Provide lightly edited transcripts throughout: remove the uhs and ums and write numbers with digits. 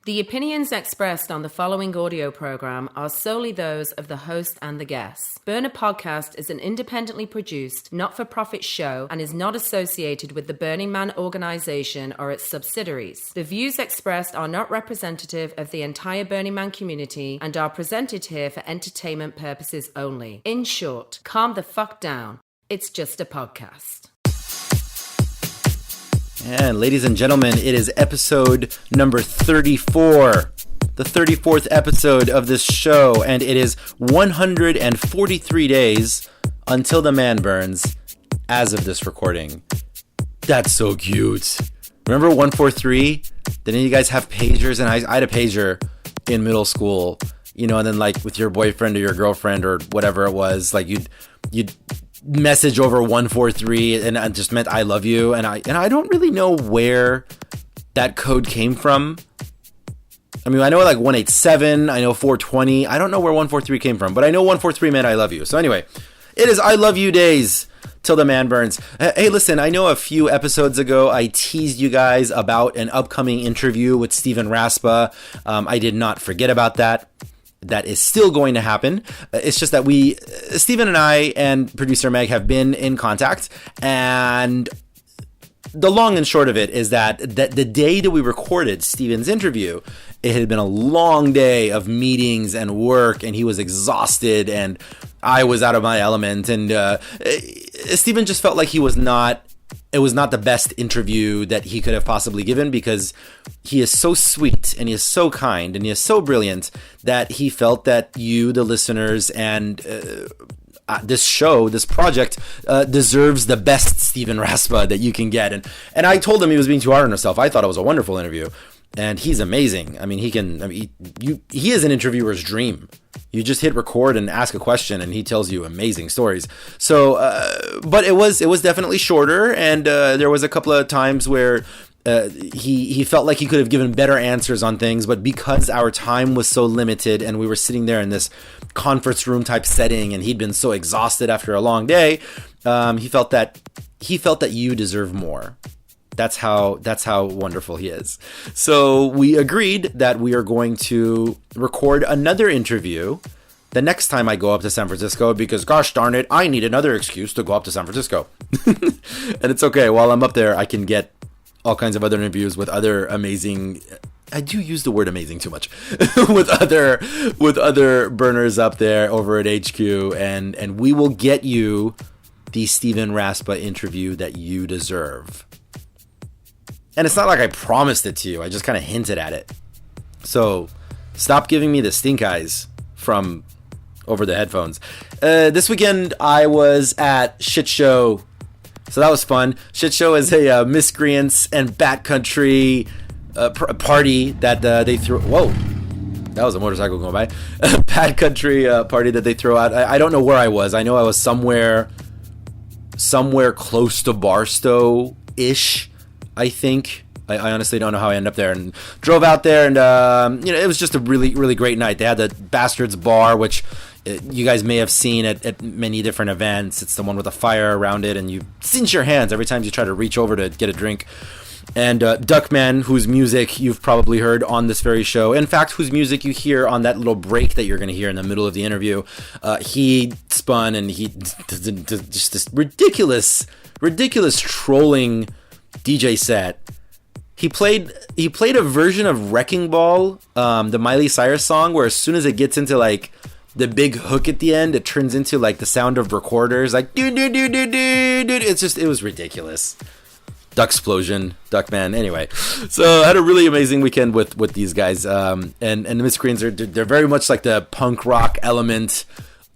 The opinions expressed on the following audio program are solely those of the host and the guests. Burner Podcast is an independently produced, not-for-profit show and is not associated with the Burning Man organization or its subsidiaries. The views expressed are not representative of the entire Burning Man community and are presented here for entertainment purposes only. In short, calm the fuck down. It's just a podcast. And ladies and gentlemen, it is episode number 34, the 34th episode of this show, and it is 143 days until the man burns as of this recording. That's so cute. Remember 143? Did any of you guys have pagers? And I had a pager in middle school, you know, and then like with your boyfriend or your girlfriend or whatever it was, like you'd message over 143 and it just meant I love you, and I don't really know where that code came from. I mean, I know like 187, I know 420, I don't know where 143 came from, but I know 143 meant I love you. So anyway, it is I love you days till the man burns. Hey, listen, I know a few episodes ago I teased you guys about an upcoming interview with Stephen Raspa. I did not forget about that. That is still going to happen. It's just that Stephen and I and producer Meg have been in contact, and the long and short of it is that the day that we recorded Stephen's interview, it had been a long day of meetings and work, and he was exhausted, and I was out of my element, and Stephen just felt like it was not the best interview that he could have possibly given, because he is so sweet and he is so kind and he is so brilliant that he felt that you, the listeners, and this show, this project, deserves the best Stephen Raspa that you can get. And I told him he was being too hard on himself. I thought it was a wonderful interview, and he's amazing. I mean, he is an interviewer's dream. You just hit record and ask a question, and he tells you amazing stories. So, but it was definitely shorter, and there was a couple of times where he felt like he could have given better answers on things, but because our time was so limited and we were sitting there in this conference room type setting, and he'd been so exhausted after a long day, he felt that you deserve more. That's how wonderful he is. So we agreed that we are going to record another interview the next time I go up to San Francisco, because gosh darn it, I need another excuse to go up to San Francisco. And it's okay. While I'm up there, I can get all kinds of other interviews with other amazing, I do use the word amazing too much, with other burners up there over at HQ, and we will get you the Stephen Raspa interview that you deserve. And it's not like I promised it to you. I just kind of hinted at it. So stop giving me the stink eyes from over the headphones. This weekend I was at Shit Show. So that was fun. Shit Show is a miscreants and Bat Country party that they threw. Whoa. That was a motorcycle going by. Bat Country party that they throw out. I don't know where I was. I know I was somewhere close to Barstow-ish. I think. I honestly don't know how I ended up there, and drove out there, and it was just a really, really great night. They had the Bastards Bar, which you guys may have seen at many different events. It's the one with a fire around it, and you cinch your hands every time you try to reach over to get a drink. And Duckman, whose music you've probably heard on this very show, in fact, whose music you hear on that little break that you're going to hear in the middle of the interview, he spun, and he just this ridiculous trolling DJ set. He played a version of Wrecking Ball, the Miley Cyrus song, where as soon as it gets into like the big hook at the end, it turns into like the sound of recorders, like do do do do do do. It was ridiculous. Duckman. Anyway, so I had a really amazing weekend with these guys, and the Miscreants they're very much like the punk rock element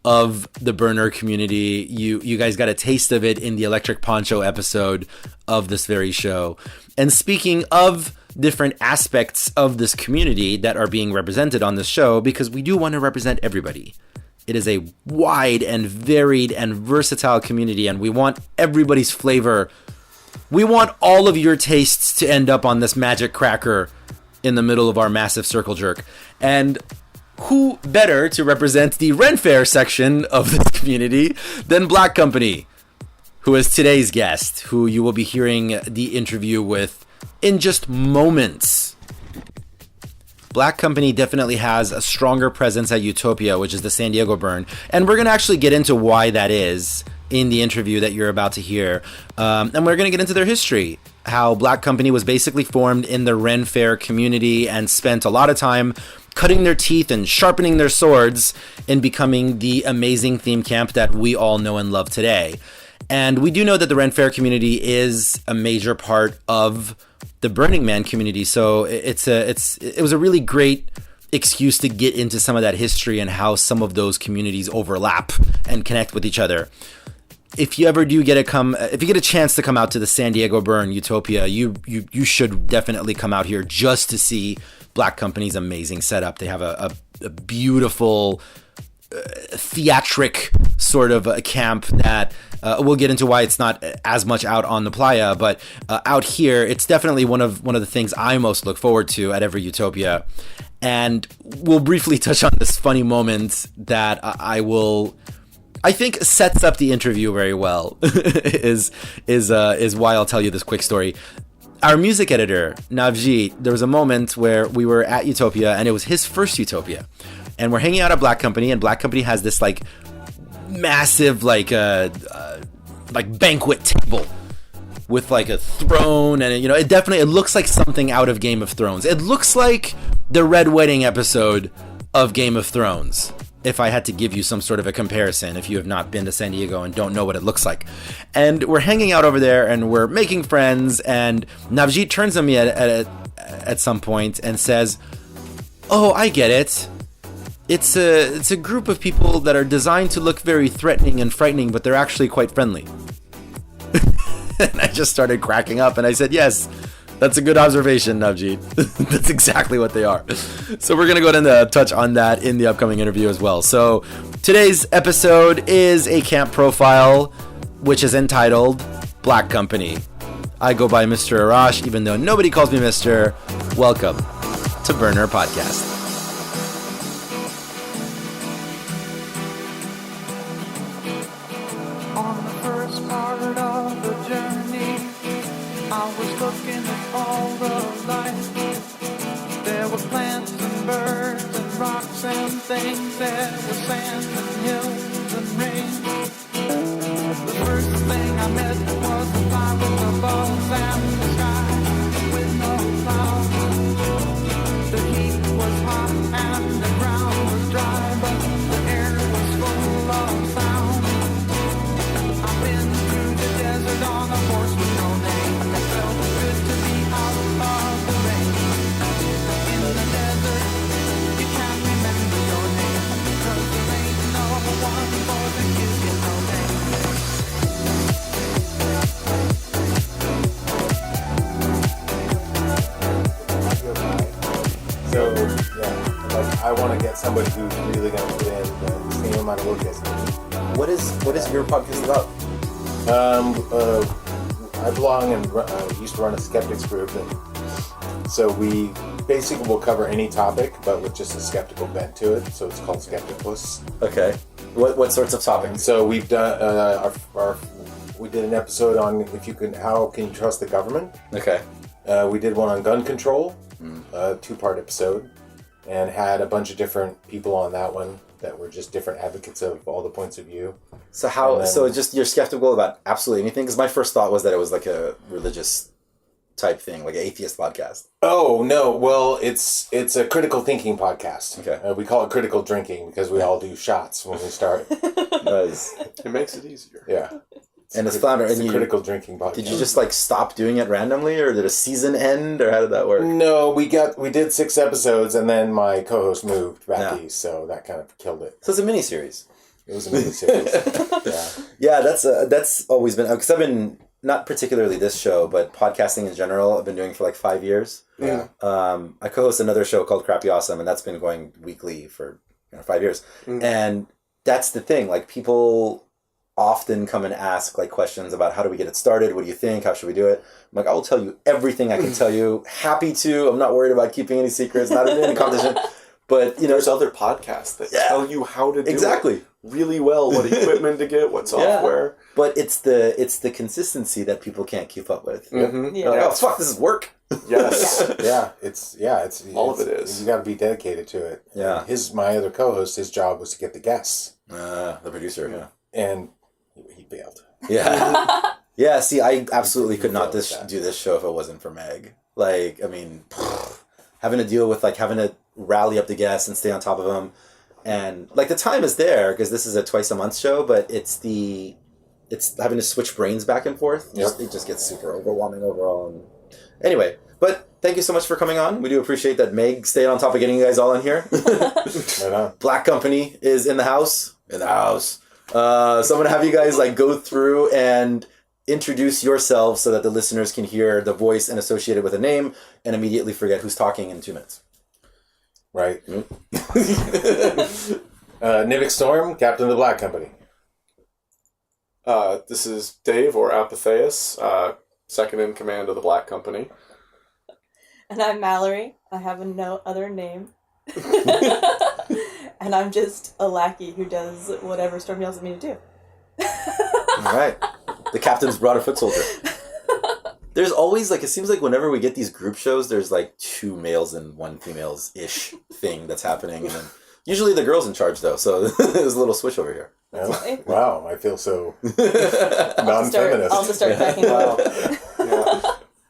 of the burner community. You guys got a taste of it in the Electric Poncho episode of this very show. And speaking of different aspects of this community that are being represented on this show, because we do want to represent everybody. It is a wide and varied and versatile community, and we want everybody's flavor. We want all of your tastes to end up on this magic cracker in the middle of our massive circle jerk. And who better to represent the Ren Fair section of this community than Black Company, who is today's guest, who you will be hearing the interview with in just moments. Black Company definitely has a stronger presence at Utopia, which is the San Diego burn. And we're going to actually get into why that is in the interview that you're about to hear. And we're going to get into their history, how Black Company was basically formed in the Ren Faire community and spent a lot of time cutting their teeth and sharpening their swords in becoming the amazing theme camp that we all know and love today. And we do know that the Ren Faire community is a major part of the Burning Man community. So it was a really great excuse to get into some of that history and how some of those communities overlap and connect with each other. If you ever do get a chance to come out to the San Diego Burn Utopia, you should definitely come out here just to see Black Company's amazing setup. They have a beautiful theatric sort of a camp that we'll get into why it's not as much out on the playa, but out here it's definitely one of the things I most look forward to at every Utopia. And we'll briefly touch on this funny moment that I think sets up the interview very well. is why I'll tell you this quick story. Our music editor, Navjeet, there was a moment where we were at Utopia and it was his first Utopia. And we're hanging out at Black Company, and Black Company has this like massive like banquet table with like a throne, and it looks like something out of Game of Thrones. It looks like the Red Wedding episode of Game of Thrones, if I had to give you some sort of a comparison, if you have not been to San Diego and don't know what it looks like. And we're hanging out over there and we're making friends, and Navjeet turns to me at some point and says, "Oh, I get it. It's a group of people that are designed to look very threatening and frightening, but they're actually quite friendly." And I just started cracking up and I said, "Yes, that's a good observation, Navjeet." That's exactly what they are. So we're going to go ahead and touch on that in the upcoming interview as well. So today's episode is a camp profile, which is entitled Black Company. I go by Mr. Arash, even though nobody calls me Mr. Welcome to Burner Podcast. On the first part of the journey, I was looking at all the life. There were plants and birds and rocks and things. There was sand and hills and rain. The first thing I met was the fly with the balls and the sky with no clouds. The heat was hot and the ground was dry, but the air was full of sound. I've been through the desert on a horse with no name. It felt good to be out of the rain. In the desert, you can't remember your name, 'cause there ain't no one for to give you no name. So, yeah, I want to get somebody who's really going to put in the same amount of work as me. What is your podcast about? I belong and used to run a skeptics group, and so we basically will cover any topic, but with just a skeptical bent to it. So it's called Skepticless. Okay. What sorts of topics? So we've done we did an episode on how can you trust the government. Okay. We did one on gun control, a 2-part episode, and had a bunch of different people on that one that were just different advocates of all the points of view. So just you're skeptical about absolutely anything? Because my first thought was that it was like a religious type thing, like an atheist podcast. Oh no! Well, it's a critical thinking podcast. Okay. We call it critical drinking because we all do shots when we start. Nice. It makes it easier. Yeah. And it's flounder. It's And a critical drinking podcast. Did you just like stop doing it randomly, or did a season end, or how did that work? No, we did 6 episodes, and then my co-host moved back Yeah. east, so that kind of killed it. So it's a mini-series. It was a mini-series. Yeah. Yeah, that's always been, because I've been, not particularly this show, but podcasting in general, I've been doing for like 5 years. Yeah. I co-host another show called Crappy Awesome, and that's been going weekly for 5 years. And that's the thing, like people often come and ask like questions about how do we get it started, what do you think, how should we do it. I'm like, I will tell you everything I can tell you, happy to, I'm not worried about keeping any secrets, not in any competition, But, there's other podcasts that tell you how to do it really well, what equipment to get, what software. Yeah. But it's the consistency that people can't keep up with. Mm-hmm. They're like, oh, fuck, this is work. Yes. It's all of it is. You got to be dedicated to it. Yeah. My other co-host, his job was to get the guests. The producer, yeah. And he bailed. Yeah. Yeah, see, I absolutely could not failed that. do this show if it wasn't for Meg. Like, I mean, having to deal with, like, having to rally up the guests and stay on top of them. And, like, the time is there, because this is a twice-a-month show, but it's having to switch brains back and forth. Yep. It just gets super overwhelming overall. And anyway, but thank you so much for coming on. We do appreciate that Meg stayed on top of getting you guys all in here. Right on. Black Company is in the house. So I'm going to have you guys, like, go through and introduce yourselves so that the listeners can hear the voice and associate it with a name and immediately forget who's talking in 2 minutes. Right. Nivik Storm, Captain of the Black Company. This is Dave, or Apatheus, second in command of the Black Company. And I'm Mallory. I have no other name. And I'm just a lackey who does whatever Storm yells at me to do. All right. The captain's brought a foot soldier. There's always, like, it seems like whenever we get these group shows, there's, like, 2 males and 1 females-ish thing that's happening. And then usually the girl's in charge, though, so there's a little switch over here. Yeah. Wow, I feel so I'll non-feminist. just start backing up.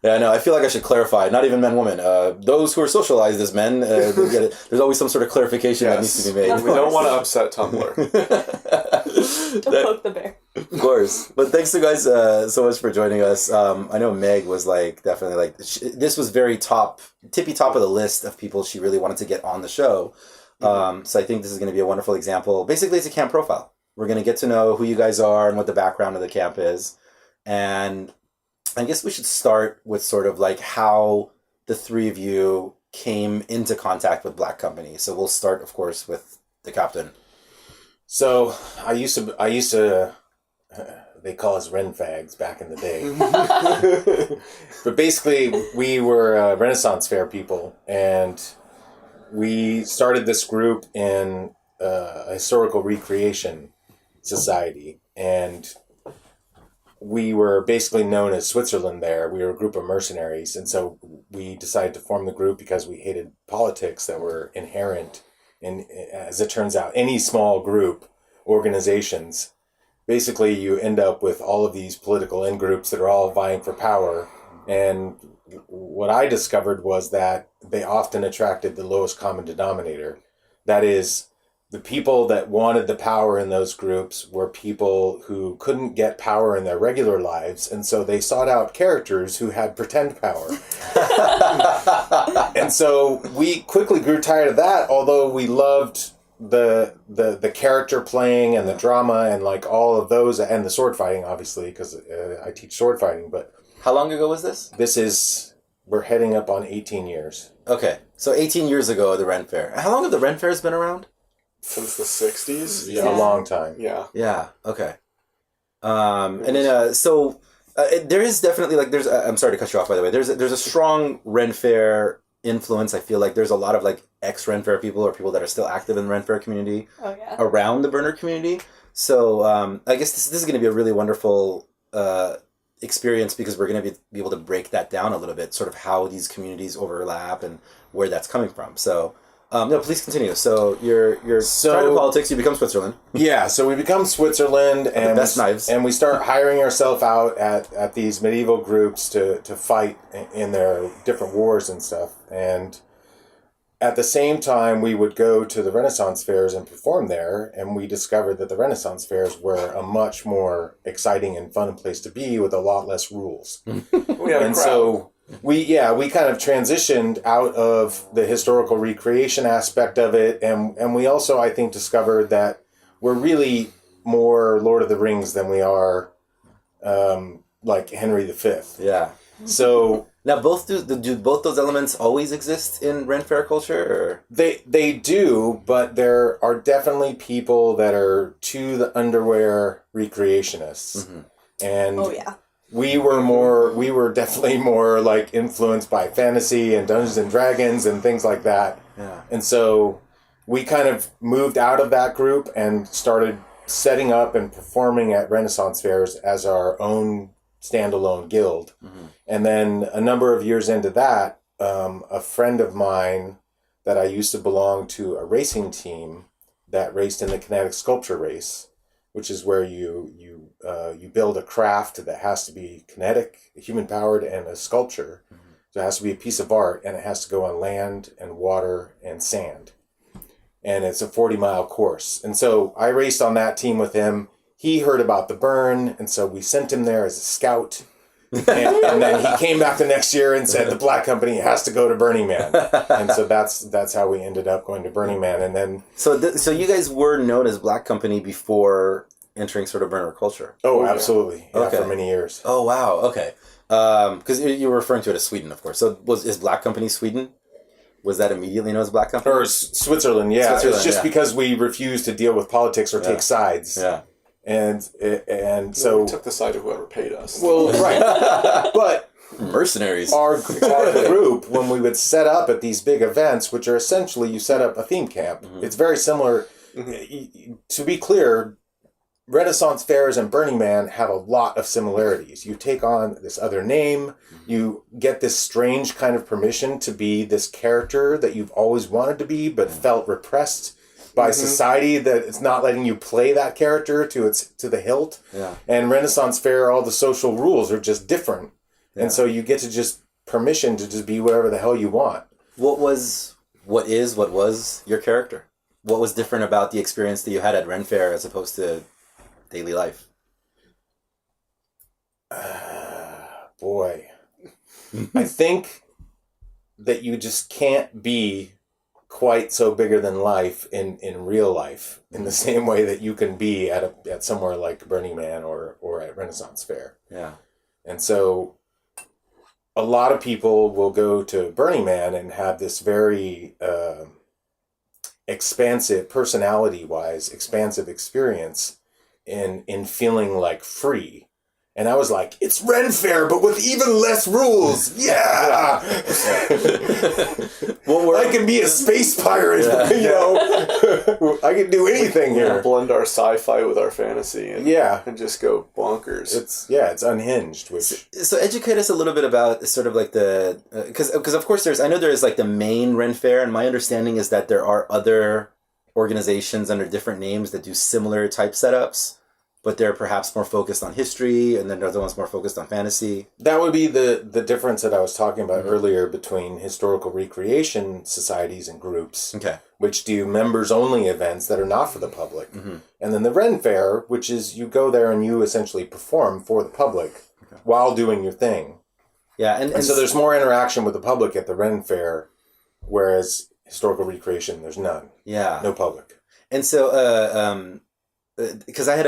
Yeah, no, I feel like I should clarify. Not even men, women. Those who are socialized as men, get it. There's always some sort of clarification that needs to be made. We don't want to upset Tumblr. Don't poke the bear. Of course. But thanks you guys so much for joining us. I know Meg was like, definitely like, this was very tippy top of the list of people she really wanted to get on the show. So I think this is going to be a wonderful example. Basically, it's a camp profile. We're going to get to know who you guys are and what the background of the camp is. And I guess we should start with sort of like how the 3 of you came into contact with Black Company. So we'll start, of course, with the captain. So I used to they call us Ren fags back in the day. But basically, we were Renaissance Faire people, and we started this group in a historical recreation society, and we were basically known as Switzerland there. We were a group of mercenaries, and so we decided to form the group because we hated politics that were inherent in, as it turns out, any small group, organizations. Basically, you end up with all of these political in-groups that are all vying for power, and what I discovered was that they often attracted the lowest common denominator. That is, the people that wanted the power in those groups were people who couldn't get power in their regular lives, and so they sought out characters who had pretend power. And so we quickly grew tired of that, although we loved the character playing and the drama and like all of those, and the sword fighting, obviously, because I teach sword fighting. But how long ago was this? We're heading up on 18 years. Okay, so 18 years ago, the Ren Fair. How long have the Ren Fairs been around? Since the 60s? A long time. Yeah. Yeah, okay. And then, there is definitely, like, I'm sorry to cut you off, by the way. There's a strong Ren Fair influence. I feel like there's a lot of, like, ex-Ren Fair people or people that are still active in the Ren Fair community around the burner community. So, I guess this is going to be a really wonderful experience, because we're going to be able to break that down a little bit, sort of how these communities overlap and where that's coming from. So, no, please continue. So you're tired of politics. You become Switzerland. Yeah, so we become Switzerland, and best knives, and we start hiring ourselves out at these medieval groups to fight in their different wars and stuff. And at the same time, we would go to the Renaissance fairs and perform there, and we discovered that the Renaissance fairs were a much more exciting and fun place to be with a lot less rules. So we kind of transitioned out of the historical recreation aspect of it, and we also, I think, discovered that we're really more Lord of the Rings than we are like Henry V. Yeah. So now, do both those elements always exist in Ren Fair culture? Or? They do, but there are definitely people that are to the underwear recreationists, and we were definitely more like influenced by fantasy and Dungeons and Dragons and things like that. Yeah. And so we kind of moved out of that group and started setting up and performing at Renaissance fairs as our own standalone guild. Mm-hmm. And then a number of years into that, a friend of mine that I used to belong to a racing team that raced in the kinetic sculpture race, which is where you build a craft that has to be kinetic, human powered, and a sculpture. Mm-hmm. So it has to be a piece of art, and it has to go on land and water and sand. And it's a 40-mile course. And so I raced on that team with him. He heard about the burn, and so we sent him there as a scout. And then he came back the next year and said the Black Company has to go to Burning Man. And so that's how we ended up going to Burning Man. And then so you guys were known as Black Company before entering sort of burner culture. Oh, absolutely. Yeah, okay. For many years. Oh, wow. Okay. Because you were referring to it as Sweden, of course. So is Black Company Sweden? Was that immediately known as Black Company? Or Switzerland, yeah. It's just because we refused to deal with politics or take sides. Yeah. And so... we took the side of whoever paid us. Well, right. But... mercenaries. Our group, when we would set up at these big events, which are essentially you set up a theme camp, it's very similar. Mm-hmm. To be clear, Renaissance fairs and Burning Man have a lot of similarities. You take on this other name, you get this strange kind of permission to be this character that you've always wanted to be, but felt repressed by society, that it's not letting you play that character to the hilt. Yeah. And Renaissance Fair, all the social rules are just different. Yeah. And so you get to just permission to just be whatever the hell you want. What was your character? What was different about the experience that you had at Ren Fair as opposed to daily life? Boy. I think that you just can't be quite so bigger than life in real life in the same way that you can be at somewhere like Burning Man or at Renaissance Fair. Yeah. And so a lot of people will go to Burning Man and have this very expansive, personality-wise, expansive experience in feeling like free. And I was like, it's Ren Fair, but with even less rules. Yeah! I can be a space pirate, you know. I can do anything here. We'll blend our sci-fi with our fantasy and just go bonkers. It's unhinged. So educate us a little bit about sort of like the... Because of course I know there is like the main Ren Fair, and my understanding is that there are other organizations under different names that do similar type setups, but they're perhaps more focused on history, and then the other one's more focused on fantasy. That would be the difference that I was talking about earlier between historical recreation societies and groups, which do members-only events that are not for the public. Mm-hmm. And then the Ren Fair, which is you go there and you essentially perform for the public while doing your thing. Yeah, and so there's more interaction with the public at the Ren Fair, whereas historical recreation, there's none. Yeah. No public. And so... because I had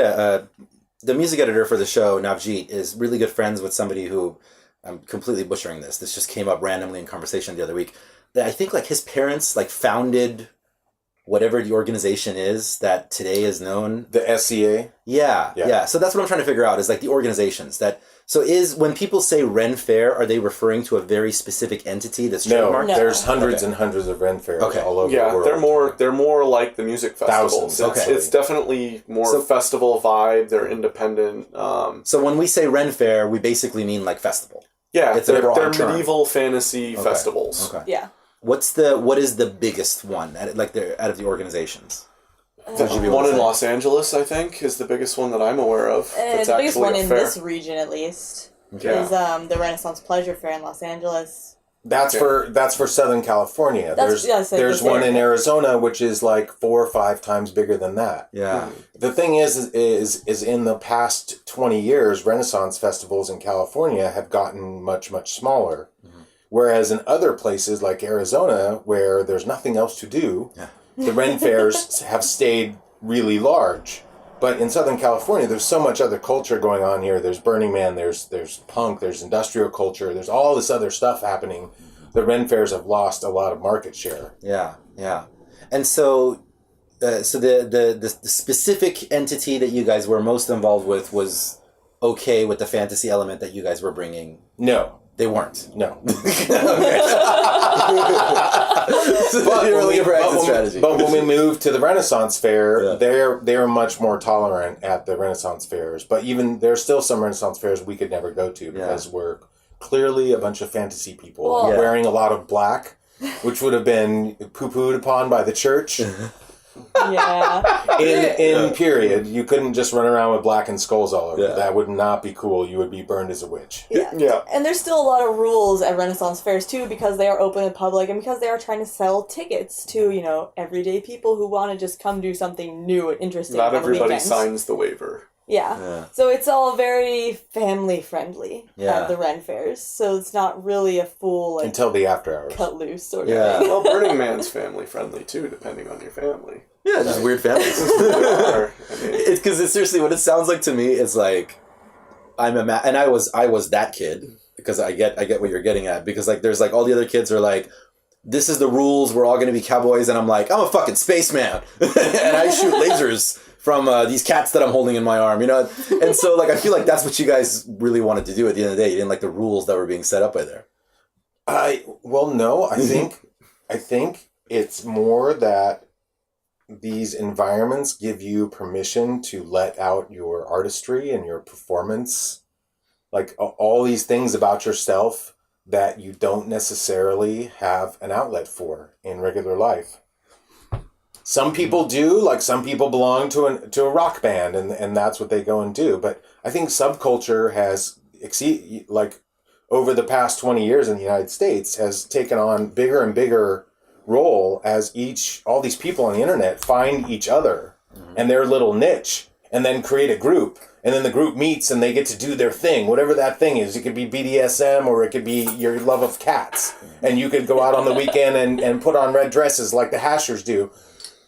the music editor for the show, Navjeet, is really good friends with somebody who, I'm completely butchering this. This just came up randomly in conversation the other week. That I think like his parents like founded whatever the organization is that today is known. The SCA? Yeah. So that's what I'm trying to figure out is like the organizations that... So when people say Ren Fair, are they referring to a very specific entity that's trademarked? No, there's hundreds and hundreds of Ren Fairs all over the world. They're more like the music festivals. Thousands. It's definitely more festival vibe. They're independent. So when we say Ren Fair, we basically mean like festival. Yeah, they're medieval fantasy festivals. Okay. Yeah. What is the biggest one out of the organizations? The one in Los Angeles, I think, is the biggest one that I'm aware of. The biggest one in this region, at least, is the Renaissance Pleasure Fair in Los Angeles. That's for Southern California. There's one in Arizona, which is like 4 or 5 times bigger than that. Yeah. The thing is in the past 20 years, Renaissance festivals in California have gotten much, much smaller. Mm-hmm. Whereas in other places like Arizona, where there's nothing else to do, the Ren Fairs have stayed really large. But in Southern California, there's so much other culture going on here. There's Burning Man, there's punk, there's industrial culture, there's all this other stuff happening. The Ren Fairs have lost a lot of market share. Yeah. And so the specific entity that you guys were most involved with was okay with the fantasy element that you guys were bringing? No. They weren't. No. So you're looking for exit strategy. But when we moved to the Renaissance Fair, they're much more tolerant at the Renaissance Fairs. But even there's still some Renaissance Fairs we could never go to because we're clearly a bunch of fantasy people wearing a lot of black, which would have been poo-pooed upon by the church. Yeah. In period, you couldn't just run around with blackened skulls all over. That would not be cool. You would be burned as a witch. Yeah. And there's still a lot of rules at Renaissance Fairs too, because they are open to the public and because they are trying to sell tickets to, everyday people who want to just come do something new and interesting. Not everybody signs the waiver. Yeah. So it's all very family friendly at the Ren Fairs. So it's not really a full until the after hours. Cut loose sort of thing. Well, Burning Man's family friendly too, depending on your family. Yeah, just weird families. It's because it's seriously what it sounds like to me. It's like and I was that kid because I get what you're getting at because like there's like all the other kids are like, this is the rules. We're all going to be cowboys, and I'm like, I'm a fucking spaceman, and I shoot lasers from these cats that I'm holding in my arm, And so, like, I feel like that's what you guys really wanted to do at the end of the day. You didn't like the rules that were being set up by there. No, I think it's more that these environments give you permission to let out your artistry and your performance, like all these things about yourself that you don't necessarily have an outlet for in regular life. Some people do, like some people belong to a rock band and that's what they go and do. But I think subculture has over the past 20 years in the United States has taken on bigger and bigger role as all these people on the internet find each other and their little niche and then create a group. And then the group meets and they get to do their thing, whatever that thing is. It could be BDSM or it could be your love of cats. And you could go out on the weekend and put on red dresses like the Hashers do.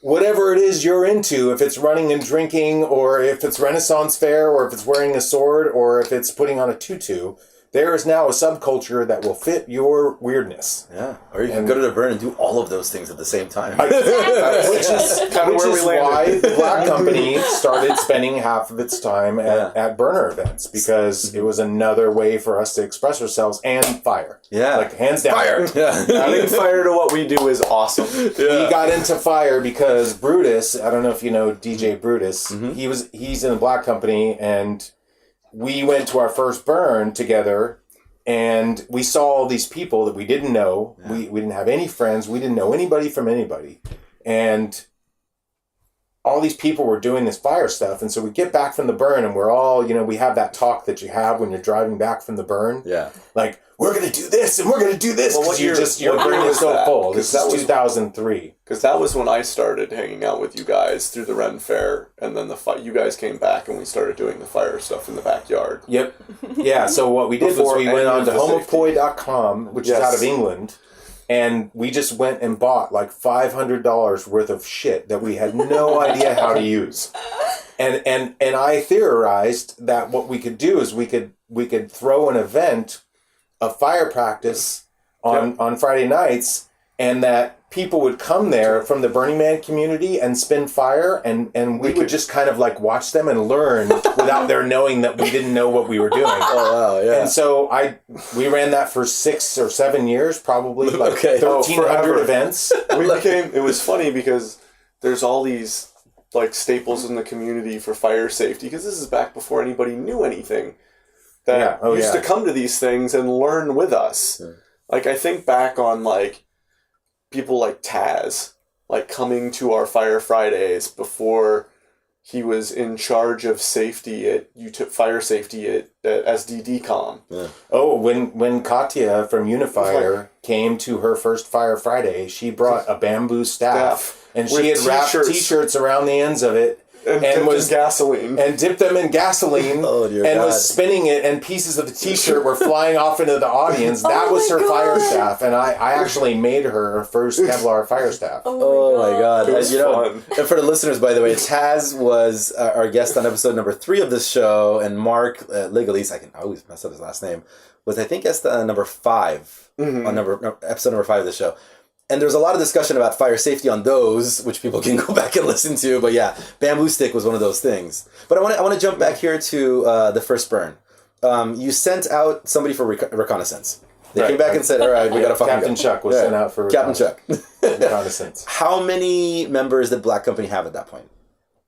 Whatever it is you're into, if it's running and drinking, or if it's Renaissance Fair, or if it's wearing a sword, or if it's putting on a tutu, there is now a subculture that will fit your weirdness. Yeah, or you can go to the burn and do all of those things at the same time. Which is why the Black Company started spending half of its time at burner events, because it was another way for us to express ourselves and fire. Yeah. Like, hands down. Fire! Yeah. Adding fire to what we do is awesome. Yeah. We got into fire because Brutus, I don't know if you know DJ Brutus, he's in the Black Company, and we went to our first burn together, and we saw all these people that we didn't know. Yeah. We didn't have any friends. We didn't know anybody from anybody. And all these people were doing this fire stuff. And so we get back from the burn, and we're all, we have that talk that you have when you're driving back from the burn. Yeah. Like, we're going to do this, and we're going to do this. Well, your brain is so full. This is 2003. Because that was when I started hanging out with you guys through the Ren Fair, and then you guys came back, and we started doing the fire stuff in the backyard. Yep. Yeah, so what we did was we went on to homopoy.com, which is out of England, and we just went and bought like $500 worth of shit that we had no idea how to use. And I theorized that what we could do is we could throw an event of fire practice on Friday nights, and that people would come there from the Burning Man community and spin fire, and we would just kind of like watch them and learn without their knowing that we didn't know what we were doing. Oh, wow, yeah. And so we ran that for 6 or 7 years, probably, like 1,300 events. It was funny because there's all these like staples in the community for fire safety, because this is back before anybody knew anything, that used to come to these things and learn with us. Yeah. Like, I think back on like people like Taz, like coming to our Fire Fridays before he was in charge of safety fire safety at SDDCom. Yeah. Oh, when Katya from Unifier came to her first Fire Friday, she brought a bamboo staff and she had wrapped t-shirts around the ends of it. And was gasoline. And dipped them in gasoline. Oh, dear God. Was spinning it, and pieces of the t-shirt were flying off into the audience. That was her fire staff, and I actually made her first Kevlar fire staff. Oh my God. It was fun. And for the listeners, by the way, Taz was our guest on episode number 3 of this show, and Mark Legalese, I always mess up his last name, was I think guest number 5 on episode number 5 of the show. And there's a lot of discussion about fire safety on those, which people can go back and listen to. But yeah, bamboo stick was one of those things. But I want to jump back here to the first burn. you sent out somebody for reconnaissance. They came back and said, all right, we got to fucking Captain go. Chuck was sent out for Captain Chuck. reconnaissance. How many members did Black Company have at that point?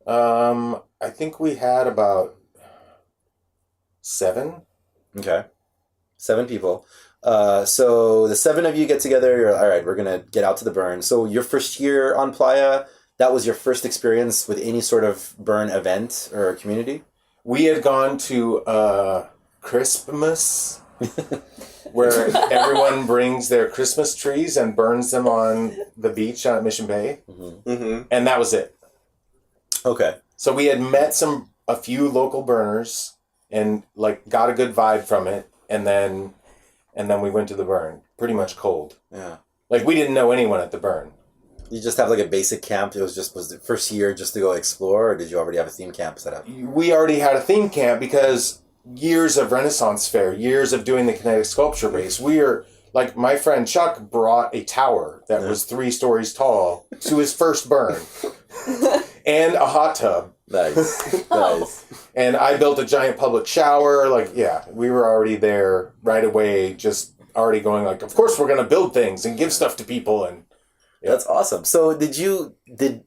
I think we had about 7. Okay. 7 people. So the 7 of you get together. You're all right, we're going to get out to the burn. So your first year on Playa, that was your first experience with any sort of burn event or community? We had gone to Christmas, where everyone brings their Christmas trees and burns them on the beach at Mission Bay. Mm-hmm. Mm-hmm. And that was it. Okay. So we had met a few local burners and like got a good vibe from it, and then we went to the burn, pretty much cold. Yeah. Like we didn't know anyone at the burn. You just have like a basic camp. Was the first year just to go explore, or did you already have a theme camp set up? We already had a theme camp because years of Renaissance Fair, years of doing the kinetic sculpture race. We are like, my friend Chuck brought a tower that was 3 stories tall to his first burn. And a hot tub. Nice. Nice. And I built a giant public shower. Like, yeah, we were already there right away, just already going like, of course we're going to build things and give stuff to people. And yeah. That's awesome. So did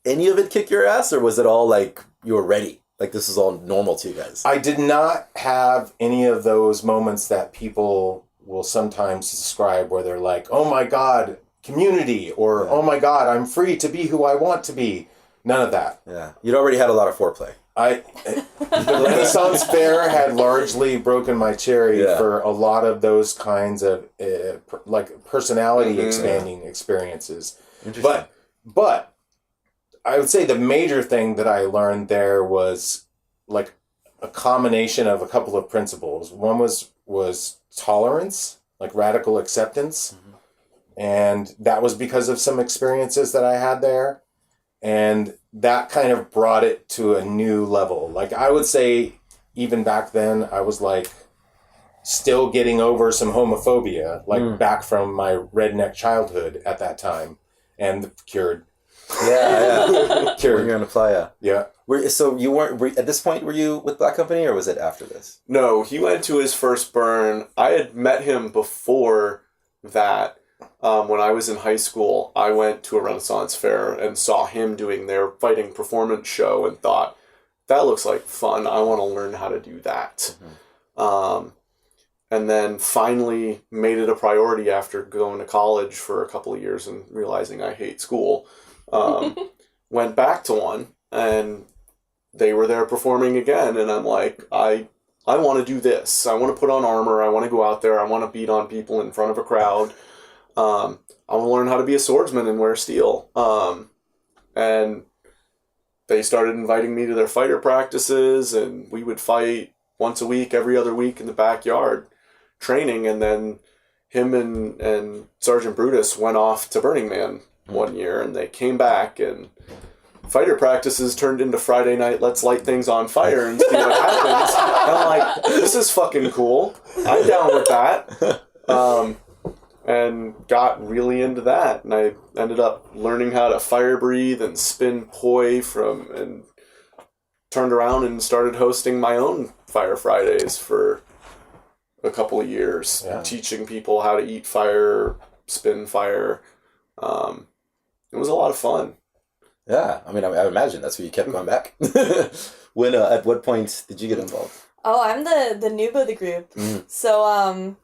any of it kick your ass, or was it all like you were ready? Like this is all normal to you guys? I did not have any of those moments that people will sometimes describe where they're like, oh my God, community, or oh my God, I'm free to be who I want to be. None of that. Yeah. You'd already had a lot of foreplay. The Renaissance Fair had largely broken my cherry for a lot of those kinds of like personality expanding experiences. But I would say the major thing that I learned there was like a combination of a couple of principles. One was tolerance, like radical acceptance. Mm-hmm. And that was because of some experiences that I had there. And that kind of brought it to a new level. Like I would say, even back then, I was like still getting over some homophobia, like back from my redneck childhood at that time, and cured. Yeah. Cured. When you're on the playa. Yeah. So you weren't at this point? Were you with Black Company, or was it after this? No, he went to his first burn. I had met him before that. When I was in high school, I went to a Renaissance Fair and saw him doing their fighting performance show and thought, that looks like fun. I want to learn how to do that. Mm-hmm. And then finally made it a priority after going to college for a couple of years and realizing I hate school. Went back to one, and they were there performing again. And I'm like, I want to do this. I want to put on armor. I want to go out there. I want to beat on people in front of a crowd. I want to learn how to be a swordsman and wear steel. And they started inviting me to their fighter practices, and we would fight once a week, every other week in the backyard training. And then him and Sergeant Brutus went off to Burning Man one year, and they came back, and fighter practices turned into Friday night, let's light things on fire and see what happens. And I'm like, this is fucking cool. I'm down with that. And got really into that. And I ended up learning how to fire breathe and spin poi and turned around and started hosting my own Fire Fridays for a couple of years, teaching people how to eat fire, spin fire. It was a lot of fun. Yeah, I mean, I imagine that's why you kept going back. When at what point did you get involved? Oh, I'm the noob of the group. So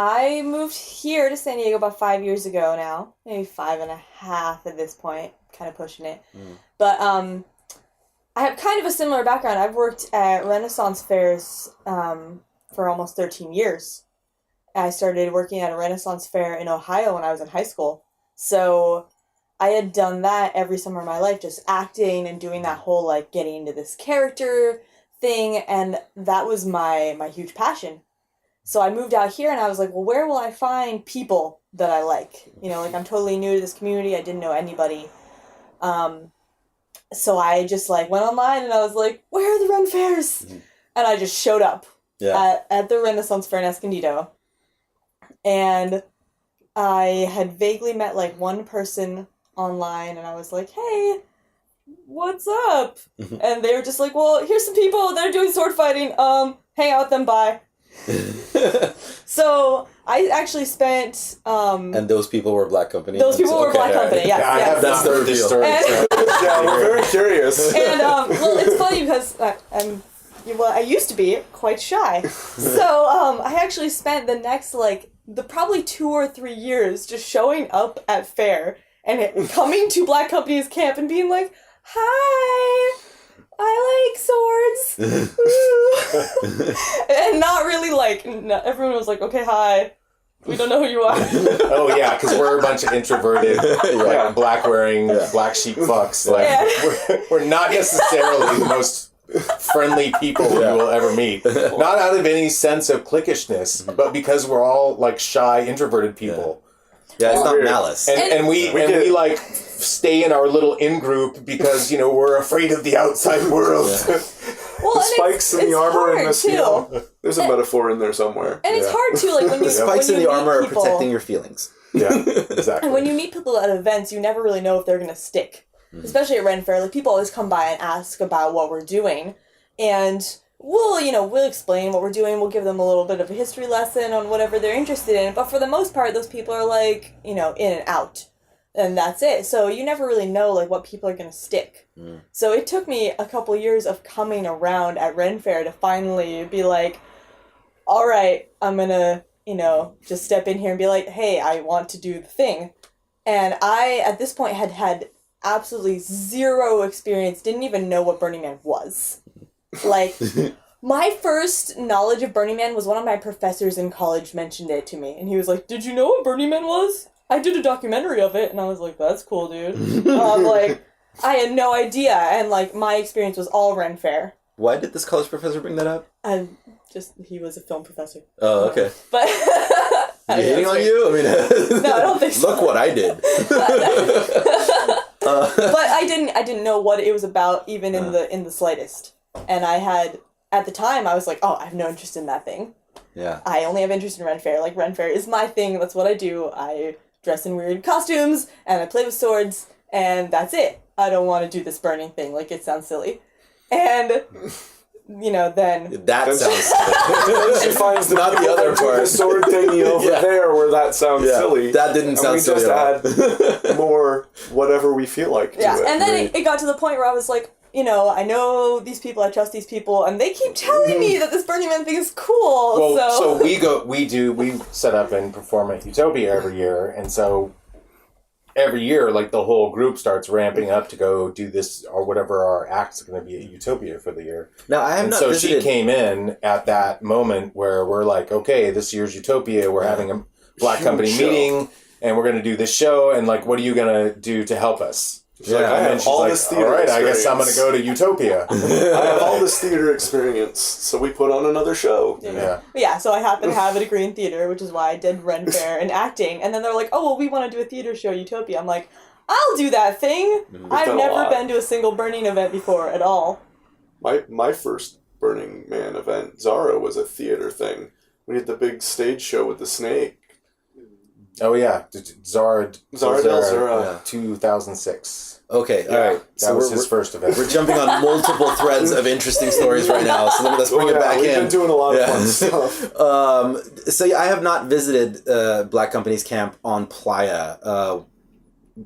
I moved here to San Diego about 5 years ago now, maybe 5.5 at this point, kind of pushing it. But I have kind of a similar background. I've worked at Renaissance Fairs for almost 13 years. I started working at a Renaissance Fair in Ohio when I was in high school. So I had done that every summer of my life, just acting and doing that whole like getting into this character thing, and that was my huge passion. So I moved out here and I was like, well, where will I find people that I like? You know, like I'm totally new to this community. I didn't know anybody. So I just like went online and I was like, where are the Ren Fairs? And I just showed up at the Renaissance Fair in Escondido. And I had vaguely met like one person online and I was like, hey, what's up? And they were just like, well, here's some people that are doing sword fighting. hang out with them, bye. So I actually spent. And those people were Black Company. Those people were Black Company. Yes, I have That's not the heard this reveal. story. So. Yeah, we're very curious. And well, it's funny because I used to be quite shy. So I actually spent the next probably 2 or 3 years just showing up at fair and coming to Black Company's camp and being like, "Hi, I like swords," and not really everyone was like, "Okay, hi, we don't know who you are." Oh yeah, because we're a bunch of introverted, black wearing, black sheep fucks. We're not necessarily the most friendly people you will ever meet. Not out of any sense of cliquishness, but because we're all shy, introverted people. Yeah, it's not malice. And we stay in our little in-group because, we're afraid of the outside world. The spikes in the armor and the steel. There's a metaphor in there somewhere. And it's hard too, when you spikes when in you the armor meet are people, protecting your feelings. Yeah, exactly. And when you meet people at events, you never really know if they're going to stick. Especially at Ren Fair, people always come by and ask about what we're doing. And we'll explain what we're doing. We'll give them a little bit of a history lesson on whatever they're interested in. But for the most part, those people are in and out. And that's it. So you never really know what people are going to stick. So it took me a couple years of coming around at Ren Fair to finally be like, all right, I'm going to, just step in here and be like, hey, I want to do the thing. And I, at this point, had absolutely zero experience, didn't even know what Burning Man was. My first knowledge of Burning Man was one of my professors in college mentioned it to me. And he was like, did you know what Burning Man was? I did a documentary of it. And I was like, that's cool, dude. I had no idea. And my experience was all Ren Fair. Why did this college professor bring that up? He was a film professor. Oh, okay. But Is he hating on you? I mean, no, I don't think so. Look what I did. But I didn't know what it was about even in the slightest. And I had, at the time, I was like, oh, I have no interest in that thing. Yeah. I only have interest in Ren Fair. Ren Fair is my thing. That's what I do. I dress in weird costumes, and I play with swords, and that's it. I don't want to do this burning thing. It sounds silly. And, then... That sounds silly. She finds not the other part. The sword thingy over there where that sounds silly. That didn't sound silly at all. We just add more whatever we feel like to it. And then it got to the point where I was like, I know these people, I trust these people, and they keep telling me that this Burning Man thing is cool. Well, so we set up and perform at Utopia every year, and so every year, the whole group starts ramping up to go do this or whatever our act's going to be at Utopia for the year. Now, I have not visited. She came in at that moment where we're like, okay, this year's Utopia, we're having a Black Company meeting, and we're going to do this show, and what are you going to do to help us? She's I have all this theater experience. I guess I'm going to go to Utopia. I have all this theater experience, so we put on another show. Yeah, so I happen to have a degree in theater, which is why I did Ren Fair and acting. And then they're like, oh, well, we want to do a theater show, Utopia. I'm like, I'll do that thing. I've never been to a single Burning event before at all. My first Burning Man event, Zara, was a theater thing. We did the big stage show with the snake. Oh, yeah. Zara Del Zara. 2006. Okay, all right. That was his first event. We're jumping on multiple threads of interesting stories right now, so let's bring it back in. We've been doing a lot of fun stuff. So I have not visited Black Company's camp on Playa.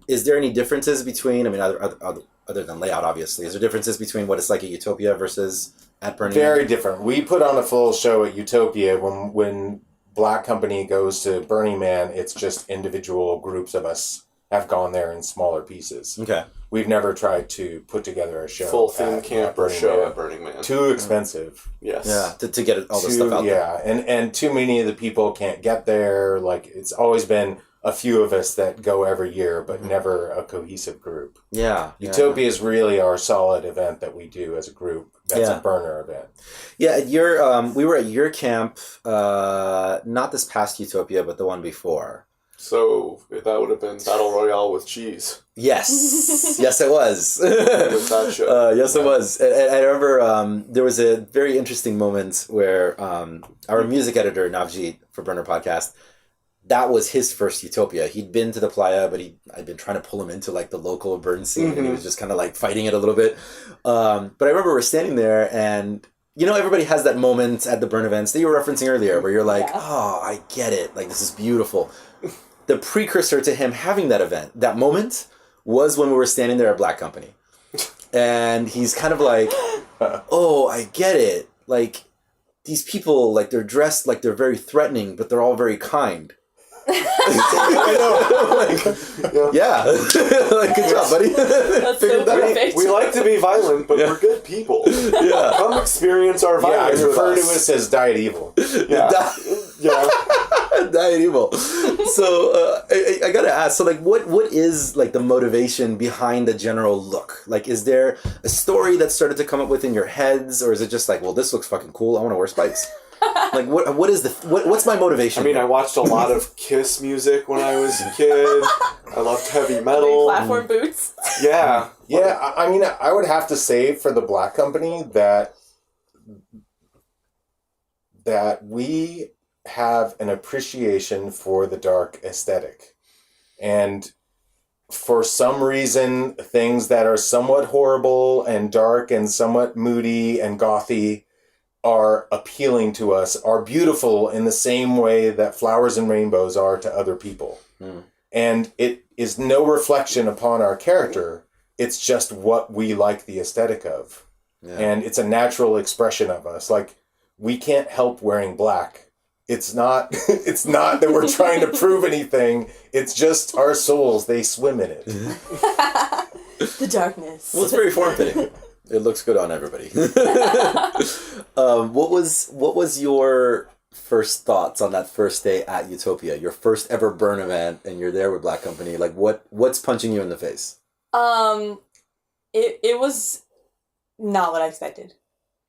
Is there any differences between, other than layout, obviously, is there differences between what it's like at Utopia versus at Burning Man? Very different. We put on a full show at Utopia when Black Company goes to Burning Man. It's just individual groups of us have gone there in smaller pieces. Okay. We've never tried to put together a show. Full theme camp or show at Burning Man. Too expensive. Yes. Yeah, to get all the stuff out there. Yeah, and too many of the people can't get there. It's always been a few of us that go every year, but never a cohesive group. Yeah. Utopia is really our solid event that we do as a group. That's a burner event. Yeah, we were at your camp, not this past Utopia, but the one before. So that would have been Battle Royale with cheese. Yes. Yes, it was. With that show. Yes, it was. And I remember there was a very interesting moment where our music editor, Navjeet, for Burner Podcast, that was his first Utopia. He'd been to the Playa, but I'd been trying to pull him into the local burn scene, and he was just kind of fighting it a little bit. But I remember we're standing there, and you know, everybody has that moment at the burn events that you were referencing earlier where you're like, Yeah. oh, I get it. Like, this is beautiful. The precursor to him having that event, that moment, was when we were standing there at Black Company. And he's kind of like, oh, I get it. Like, these people, like, they're dressed like they're very threatening, but they're all very kind. I know. Like, yeah. Like, good job, buddy. That's so perfect. We like to be violent, but we're good people. Yeah. Come experience our Yeah, I violence with refer to us. us as Diet Evil. Yeah. Yeah. Diet evil. So I gotta ask. So, like, what is like the motivation behind the general look? Like, is there a story that started to come up with in your heads, or is it just like, well, this looks fucking cool, I want to wear spikes? Like, what's my motivation? I mean, I watched a lot of Kiss music when I was a kid. I loved heavy metal. Platform boots. Yeah. Yeah, I mean, I would have to say for the Black Company that we have an appreciation for the dark aesthetic. And for some reason, things that are somewhat horrible and dark and somewhat moody and gothy are appealing to us, are beautiful in the same way that flowers and rainbows are to other people. Mm. And it is no reflection upon our character. It's just what we like the aesthetic of. Yeah. And it's a natural expression of us. Like, we can't help wearing black. It's not that we're trying to prove anything. It's just our souls. They swim in it. The darkness. Well, it's very form-fitting. It looks good on everybody. What was your first thoughts on that first day at Utopia? Your first ever burn event, and you're there with Black Company. Like, what's punching you in the face? It was not what I expected.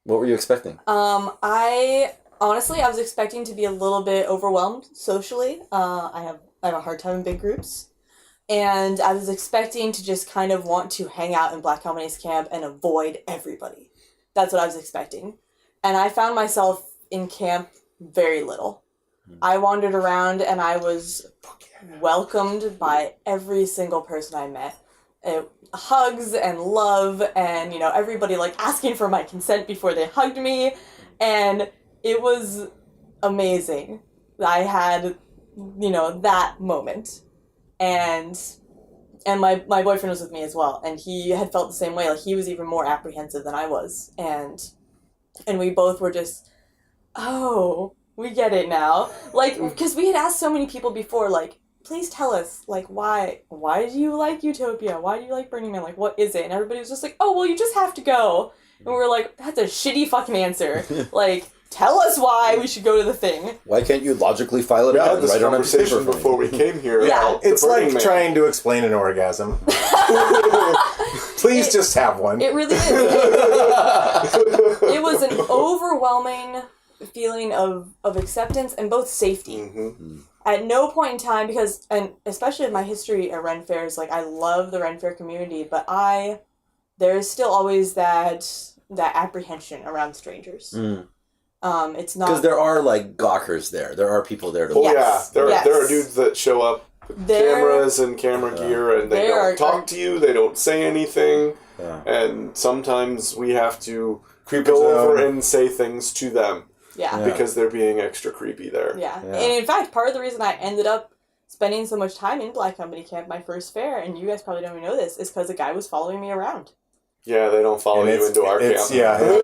What were you expecting? Honestly, I was expecting to be a little bit overwhelmed socially. I have a hard time in big groups. And I was expecting to just kind of want to hang out in Black Company's camp and avoid everybody. That's what I was expecting. And I found myself in camp very little. I wandered around and I was welcomed by every single person I met. Hugs and love and, you know, everybody like asking for my consent before they hugged me. And it was amazing. I had, you know, that moment. And my boyfriend was with me as well, and he had felt the same way. Like, he was even more apprehensive than I was, and we both were just, oh, we get it now. Like, because we had asked so many people before, like, please tell us, like, why do you like Utopia? Why do you like Burning Man? Like, what is it? And everybody was just like, oh, well, you just have to go. And we were like, that's a shitty fucking answer. Like, tell us why we should go to the thing. Why can't you logically file it out and write on a paper before we came here? Yeah. It's like trying to explain an orgasm. Please just have one. It really is. It was an overwhelming feeling of acceptance and both safety. Mm-hmm. At no point in time, because, and especially in my history at Ren Fairs, like, I love the Ren Fair community, but there is still always that apprehension around strangers. Mm. It's not, because there are like gawkers there. There are people there to. Oh yes. Yeah, Yes. there are dudes that show up with cameras and camera gear, and they don't talk to you. They don't say anything, and sometimes we have to go over and say things to them. Yeah. Because they're being extra creepy there. Yeah. And in fact, part of the reason I ended up spending so much time in Black Company Camp, my first fair, and you guys probably don't even know this, is because a guy was following me around. Yeah, they don't follow you into our camp. Yeah.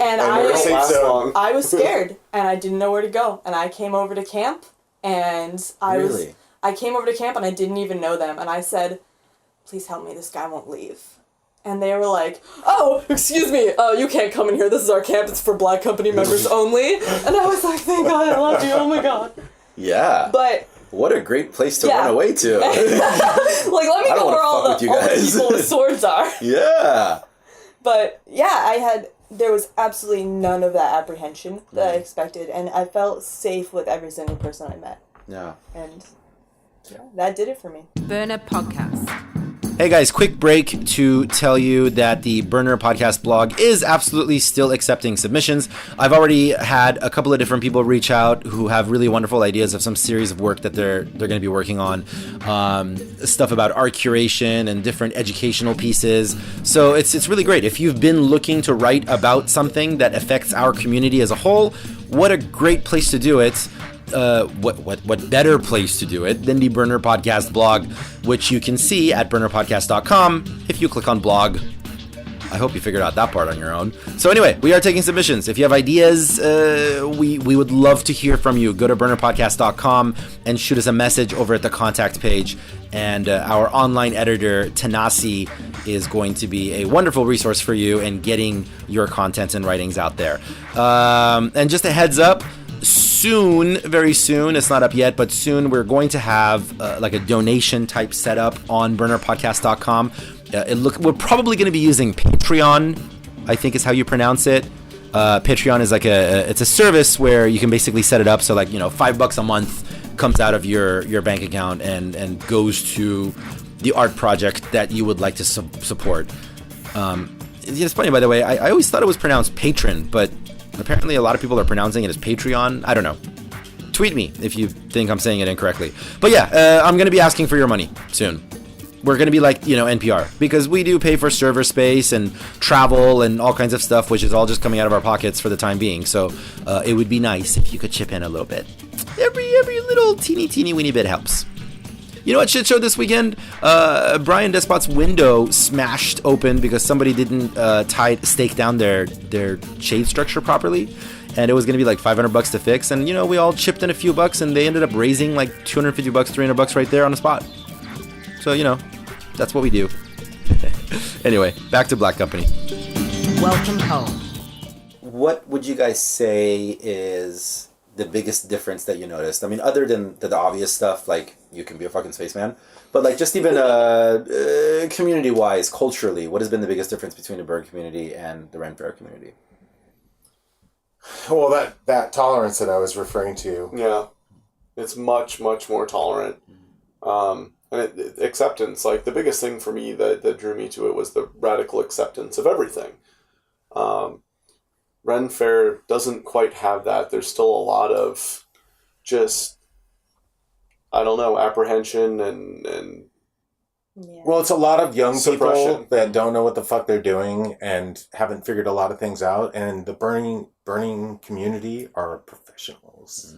And I was scared, and I didn't know where to go. And I came over to camp, and I came over to camp, and I didn't even know them. And I said, please help me, this guy won't leave. And they were like, oh, excuse me, you can't come in here. This is our camp. It's for Black Company members only. And I was like, thank God, I love you. Oh, my God. Yeah. But what a great place to run away to. Like, let me go where all the people with swords are. Yeah. But, yeah, there was absolutely none of that apprehension that I expected. And I felt safe with every single person I met. Yeah. And that did it for me. Burner Podcast. Hey guys, quick break to tell you that the Burner Podcast blog is absolutely still accepting submissions. I've already had a couple of different people reach out who have really wonderful ideas of some series of work that they're going to be working on. Stuff about art curation and different educational pieces. So it's really great. If you've been looking to write about something that affects our community as a whole, what a great place to do it. What better place to do it than the Burner Podcast blog, which you can see at burnerpodcast.com if you click on blog. I hope you figured out that part on your own. So anyway, we are taking submissions. If you have ideas, we would love to hear from you. Go to burnerpodcast.com and shoot us a message over at the contact page. And our online editor, Tanasi, is going to be a wonderful resource for you in getting your content and writings out there. And just a heads up, soon, very soon, it's not up yet, but soon we're going to have like a donation type setup on burnerpodcast.com. We're probably going to be using Patreon, I think is how you pronounce it. Patreon is like it's a service where you can basically set it up so like, $5 a month comes out of your bank account and goes to the art project that you would like to support. It's funny, by the way, I always thought it was pronounced patron, but apparently a lot of people are pronouncing it as Patreon. I don't know. Tweet me if you think I'm saying it incorrectly. But yeah, I'm going to be asking for your money soon. We're going to be like, NPR, because we do pay for server space and travel and all kinds of stuff, which is all just coming out of our pockets for the time being. So it would be nice if you could chip in a little bit. Every little teeny weeny bit helps. You know what shit show this weekend? Brian Despot's window smashed open because somebody didn't stake down their shade structure properly. And it was going to be like $500 to fix. And, we all chipped in a few bucks and they ended up raising like $250, $300 right there on the spot. So, that's what we do. Anyway, back to Black Company. Welcome home. What would you guys say is the biggest difference that you noticed? I mean, other than the obvious stuff, like you can be a fucking spaceman, but like just even community-wise, culturally, what has been the biggest difference between the Berg community and the Ren Fair community? Well, that tolerance that I was referring to. Yeah. It's much, much more tolerant. And acceptance, like the biggest thing for me that drew me to it was the radical acceptance of everything. Ren Fair doesn't quite have that. There's still a lot of just, apprehension and Yeah. Well, it's a lot of young people suppression that don't know what the fuck they're doing and haven't figured a lot of things out. And the burning community are professionals.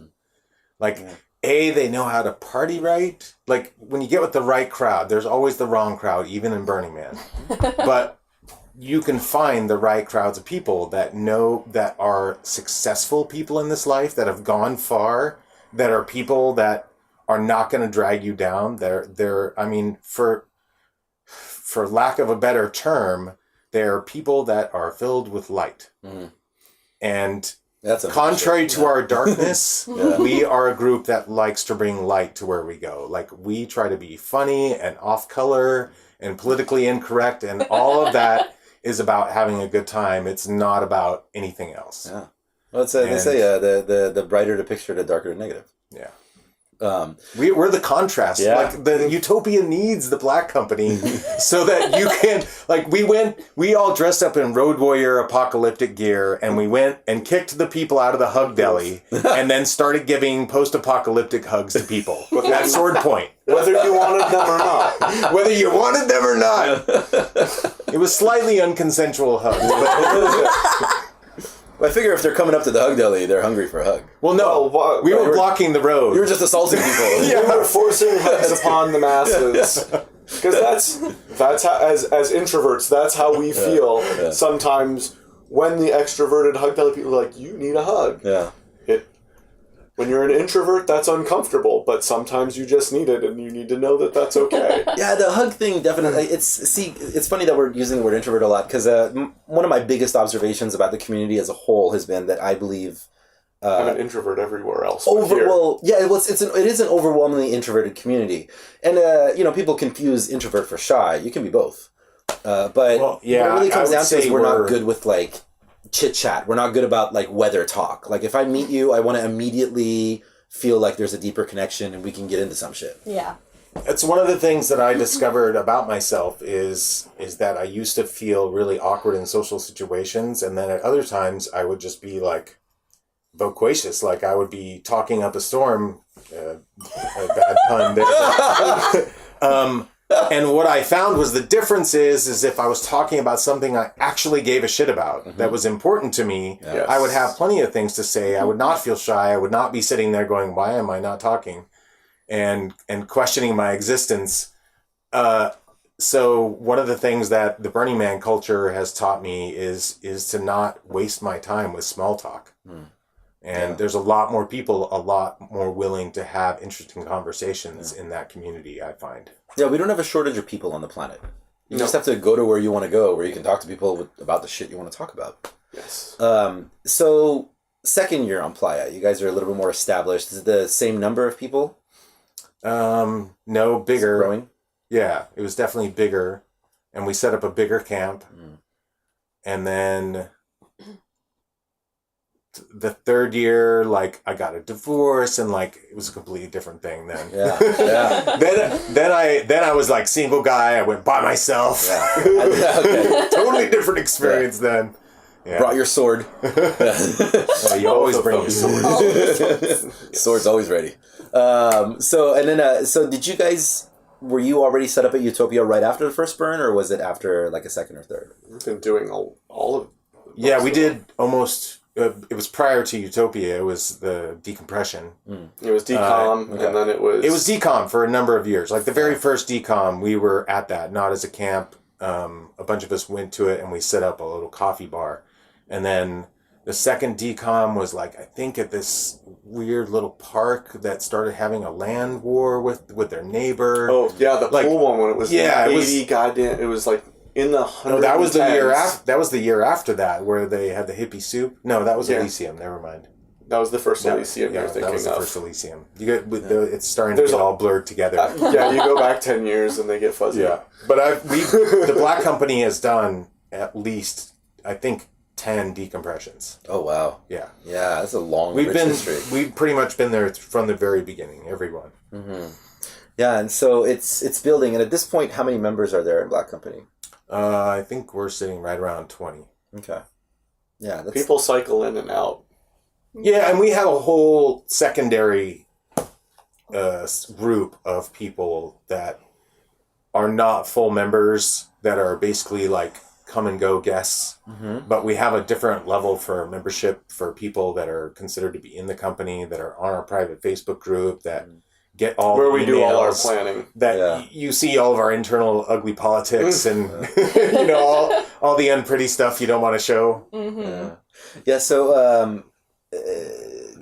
Like, they know how to party right. Like, when you get with the right crowd, there's always the wrong crowd, even in Burning Man. But you can find the right crowds of people that are successful people in this life, that have gone far, that are people that are not going to drag you down. For lack of a better term, they're people that are filled with light. Mm-hmm. And contrary to our darkness, we are a group that likes to bring light to where we go. Like, we try to be funny and off color and politically incorrect, and all of that is about having a good time. It's not about anything else. Yeah. Well, they say the brighter the picture, the darker the negative. Yeah. We're the contrast. Yeah. Like, the utopia needs the Black Company so that you can, like, we all dressed up in Road Warrior apocalyptic gear, and we went and kicked the people out of the hug deli and then started giving post-apocalyptic hugs to people at sword point. whether you wanted them or not. Whether you wanted them or not. It was slightly unconsensual hugs, but I figure if they're coming up to the hug deli, they're hungry for a hug. Well, no, we were blocking the road. You were just assaulting people. You were forcing hugs upon the masses. Because that's how, as introverts, that's how we feel sometimes when the extroverted hug deli people are like, you need a hug. Yeah. When you're an introvert, that's uncomfortable, but sometimes you just need it, and you need to know that that's okay. Yeah, the hug thing, definitely. It's funny that we're using the word introvert a lot, because one of my biggest observations about the community as a whole has been that I believe... I'm an introvert everywhere else. It is an overwhelmingly introverted community. And, people confuse introvert for shy. You can be both. But what it really comes down to is we're not good with, like, chit-chat. We're not good about, like, weather talk. Like, if I meet you, I want to immediately feel like there's a deeper connection and we can get into some shit. Yeah. It's one of the things that I discovered about myself is that I used to feel really awkward in social situations, and then at other times I would just be like voquacious, like I would be talking up a storm. A bad pun there. And what I found was the difference is if I was talking about something I actually gave a shit about that was important to me, Yes. I would have plenty of things to say. I would not feel shy. I would not be sitting there going, "Why am I not talking?" and questioning my existence. So one of the things that the Burning Man culture has taught me is to not waste my time with small talk. And there's a lot more people, a lot more willing to have interesting conversations in that community, I find. Yeah, we don't have a shortage of people on the planet. You just have to go to where you want to go, where you can talk to people about the shit you want to talk about. Yes. So, second year on Playa, you guys are a little bit more established. Is it the same number of people? No, bigger. Growing? Yeah, it was definitely bigger. And we set up a bigger camp. And then the third year, like, I got a divorce, and like it was a completely different thing then. Yeah, yeah. then I was like single guy. I went by myself. Yeah. Okay. Totally different experience then. Yeah. Brought your sword. Well, you always bring your sword. Sword's always ready. So did you guys? Were you already set up at Utopia right after the first burn, or was it after like a second or third? We've been doing all of. Yeah, we did almost. It was prior to Utopia. It was the decompression. It was decom, okay. and then it was. It was decom for a number of years. Like the very first decom, we were at that, not as a camp. A bunch of us went to it, and we set up a little coffee bar. And then the second decom was like, I think at this weird little park that started having a land war with their neighbor. Oh yeah, the like, pool one when it was yeah, it 80 was goddamn. It was like in the 110s. No, that was the year after. That was the year after that, where they had the hippie soup. No, that was Yeah. Elysium. Never mind. That was the first Elysium Yeah, you're thinking that was the of. first Elysium. You get it's starting to There's get a- all blurred together. Yeah, you go back 10 years and they get fuzzy. Yeah, but the Black Company has done at least, I think, 10 decompressions. Oh wow. Yeah, Yeah, that's a long rich history. we've pretty much been there from the very beginning. Everyone. Yeah, and so it's building. And at this point, how many members are there in Black Company? I think we're sitting right around 20. Okay. Yeah, that's People cycle in and out. Yeah, and we have a whole secondary group of people that are not full members, that are basically like come and go guests. But we have a different level for membership for people that are considered to be in the company, that are on our private Facebook group, that get all Where the we do all our emails, planning. that you see all of our internal ugly politics and you know all the unpretty stuff you don't want to show. Yeah, so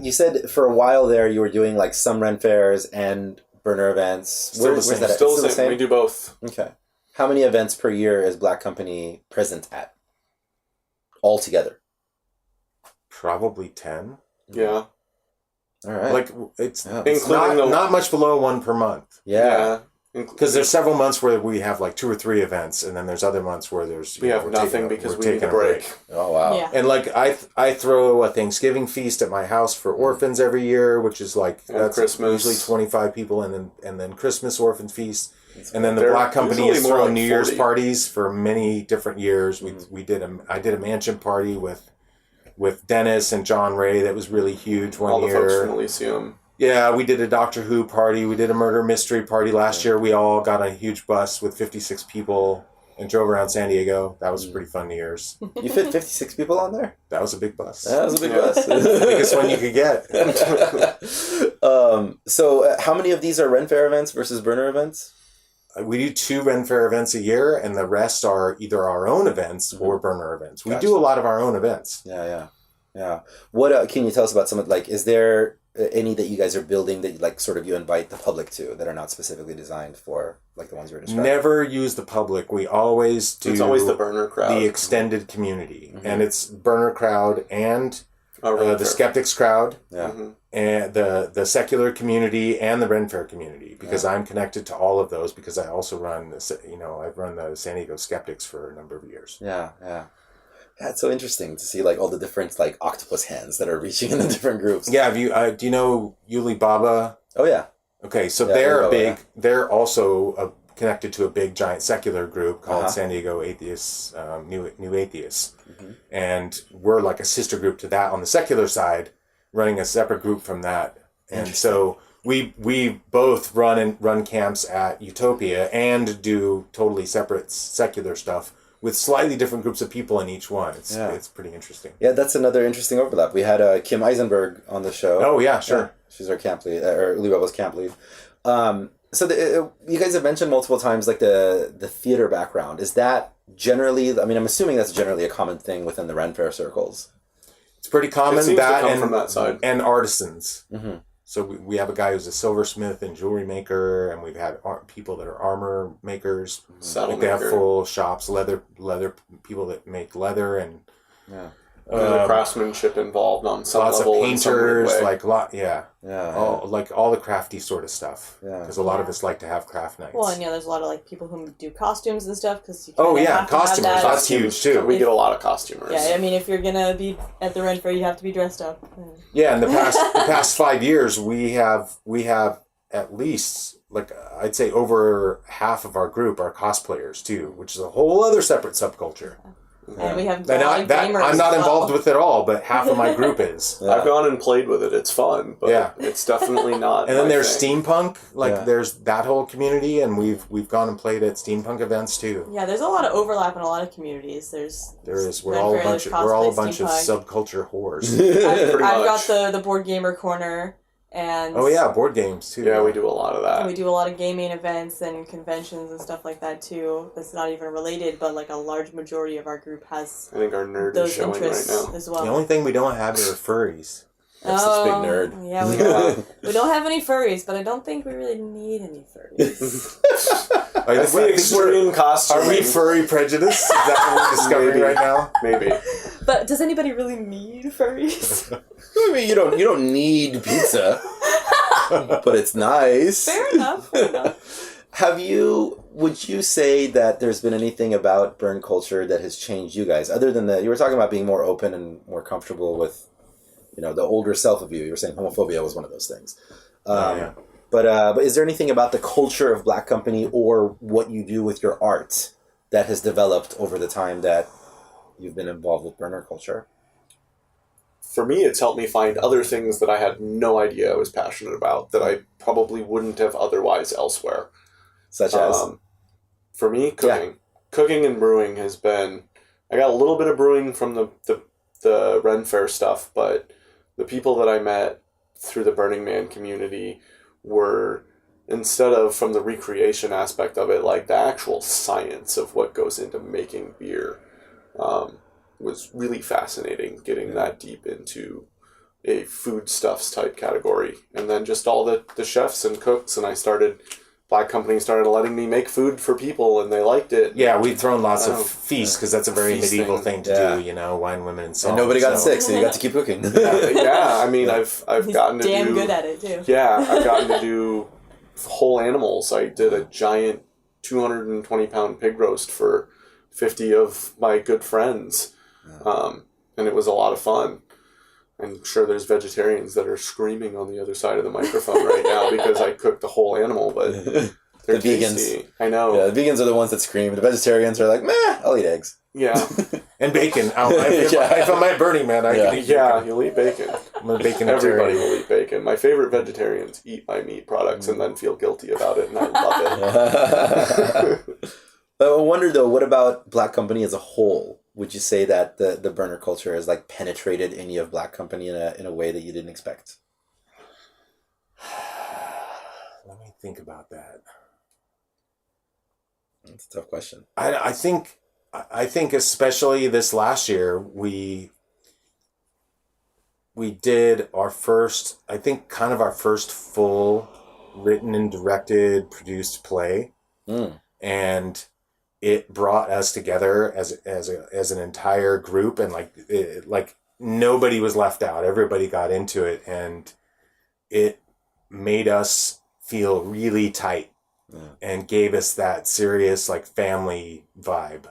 you said for a while there you were doing like some Ren fairs and burner events. Still the Where's same. that at? Still the same. We do both. Okay. How many events per year is Black Company present at? All together? Probably 10. Yeah. All right. Like it's Including not much below one per month. yeah. Because there's several months where we have like 2 or 3 events, and then there's other months where there's We have we're nothing taking because we're we need taking a break. Oh, wow. Yeah. And like I throw a Thanksgiving feast at my house for orphans every year, which is like And that's Christmas. usually 25 people, and then Christmas orphan feast, and then the They're Black Company usually has more thrown like New Year's 40. parties for many different years. I did a mansion party with Dennis and John Ray that was really huge one All the year. folks from Elysium. Yeah, we did a Doctor Who party. We did a murder mystery party last year. We all got a huge bus with 56 people and drove around San Diego. That was pretty fun years. You fit 56 people on there? That was a big bus. That was a big Yeah. bus. The biggest one you could get. So how many of these are Ren Fair events versus burner events? We do 2 Ren Fair events a year, and the rest are either our own events or burner events. We Gotcha. do a lot of our own events. Yeah. What can you tell us about some of, like, is there any that you guys are building that like sort of you invite the public to that are not specifically designed for like the ones you were describing? Never use the public. We always do It's always the burner crowd. the extended community. And it's burner crowd and the skeptics crowd. Yeah. And the secular community and the Ren Fair community, because I'm connected to all of those, because I also run I've run the San Diego Skeptics for a number of years. Yeah. It's so interesting to see like all the different like octopus hands that are reaching in the different groups. Yeah, do you know Yuli Baba? Oh yeah. Okay, so yeah, they're also connected to a big giant secular group called San Diego Atheists, New Atheists. And we're like a sister group to that on the secular side, running a separate group from that. And so we both run camps at Utopia and do totally separate secular stuff with slightly different groups of people in each one. It's pretty interesting. Yeah, that's another interesting overlap. We had Kim Eisenberg on the show. Oh yeah, sure. Yeah, she's our camp lead, or Lee Rebel's camp lead. So you guys have mentioned multiple times like the theater background. Is that generally? I mean, I'm assuming that's generally a common thing within the Ren Fair circles. It's pretty common. It seems to come from that side. And artisans. Mm-hmm. So we have a guy who's a silversmith and jewelry maker, and we've had people that are armor makers. Saddle they have full shops, leather people that make leather, and there's craftsmanship involved on some lots level. Lots of painters, all the crafty sort of stuff. Yeah, because a lot of us like to have craft nights. Well, and there's a lot of like people who do costumes and stuff because costumers. That's huge too. We get a lot of costumers. Yeah, I mean, if you're gonna be at the Ren Fair, you have to be dressed up. Yeah, in the past 5 years, we have at least I'd say over half of our group are cosplayers too, which is a whole other separate subculture. And we have gamers. I'm not involved with it all, but half of my group is. I've gone and played with it. It's fun, but it's definitely not. And then there's steampunk. There's that whole community, and we've gone and played at steampunk events too. Yeah, there's a lot of overlap in a lot of communities. There is. We're all a bunch of subculture whores. I've got the board gamer corner. And board games too. Yeah, we do a lot of that. And we do a lot of gaming events and conventions and stuff like that too. That's not even related, but like a large majority of our group has. I think our nerd those is showing interests right now as well. The only thing we don't have are furries. That's such a big nerd. Yeah, we don't have any furries, but I don't think we really need any furries. That's the extreme costume. Are we furry prejudice? Is that what we're discovering right now? Maybe. But does anybody really need furries? I mean, you don't need pizza, but it's nice. Fair enough. Would you say that there's been anything about burn culture that has changed you guys, other than you were talking about being more open and more comfortable with, the older self of you? You were saying homophobia was one of those things. But is there anything about the culture of Black Company or what you do with your art that has developed over the time that you've been involved with burner culture? For me, it's helped me find other things that I had no idea I was passionate about that I probably wouldn't have otherwise elsewhere. Such as? For me, cooking. Yeah. Cooking and brewing has been... I got a little bit of brewing from the Ren Fair stuff, but the people that I met through the Burning Man community were, instead of from the recreation aspect of it, like the actual science of what goes into making beer, was really fascinating, getting that deep into a foodstuffs type category. And then just all the chefs and cooks, and Black Company started letting me make food for people, and they liked it. Yeah, we've thrown lots of feasts, because that's a very medieval thing to do, wine, women, and salt. And nobody got sick, so you got to keep cooking. I mean, I've gotten to damn do... good at it, too. Yeah, I've gotten to do whole animals. I did a giant 220-pound pig roast for 50 of my good friends. And it was a lot of fun. I'm sure there's vegetarians that are screaming on the other side of the microphone right now because I cooked the whole animal, but they're tasty. Vegans. I know. Yeah, the vegans are the ones that scream. The vegetarians are like, meh, I'll eat eggs. Yeah. And bacon. If I'm at Burning Man, I can eat bacon. You'll eat bacon. I'm a bacon. Everybody will eat bacon. My favorite vegetarians eat my meat products and then feel guilty about it, and I love it. I wonder, though, what about Black Company as a whole? Would you say that the burner culture has penetrated any of Black Company in a way that you didn't expect? Let me think about that. That's a tough question. I think especially this last year we did our first, our first full written and directed produced play, and it brought us together as an entire group, and nobody was left out. Everybody got into it, and it made us feel really tight and gave us that serious family vibe.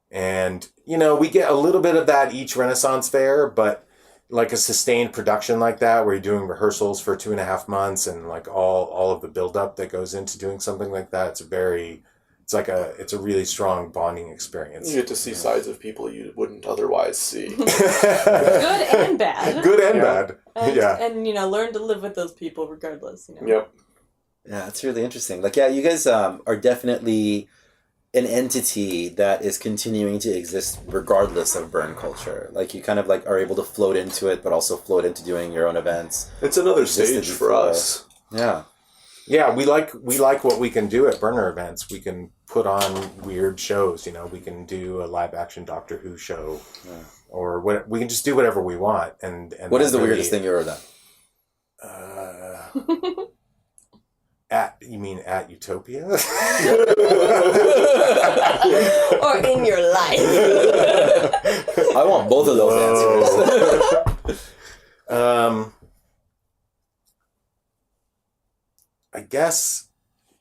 And we get a little bit of that each Renaissance Fair, but like a sustained production like that, where you're doing rehearsals for 2.5 months and like all of the buildup that goes into doing something like that, it's a really strong bonding experience. You get to see sides of people you wouldn't otherwise see. Good and bad. Good and bad. And learn to live with those people regardless. Yep. Yeah, that's really interesting. Like, yeah, you guys are definitely an entity that is continuing to exist regardless of burn culture. Like, you kind of like are able to float into it, but also float into doing your own events. It's another stage for us. Yeah. Yeah, we like what we can do at burner events. We can put on weird shows. We can do a live action Doctor Who show, or what. We can just do whatever we want. And what is the weirdest thing you ever done? You mean at Utopia? Or in your life? I want both of those answers. I guess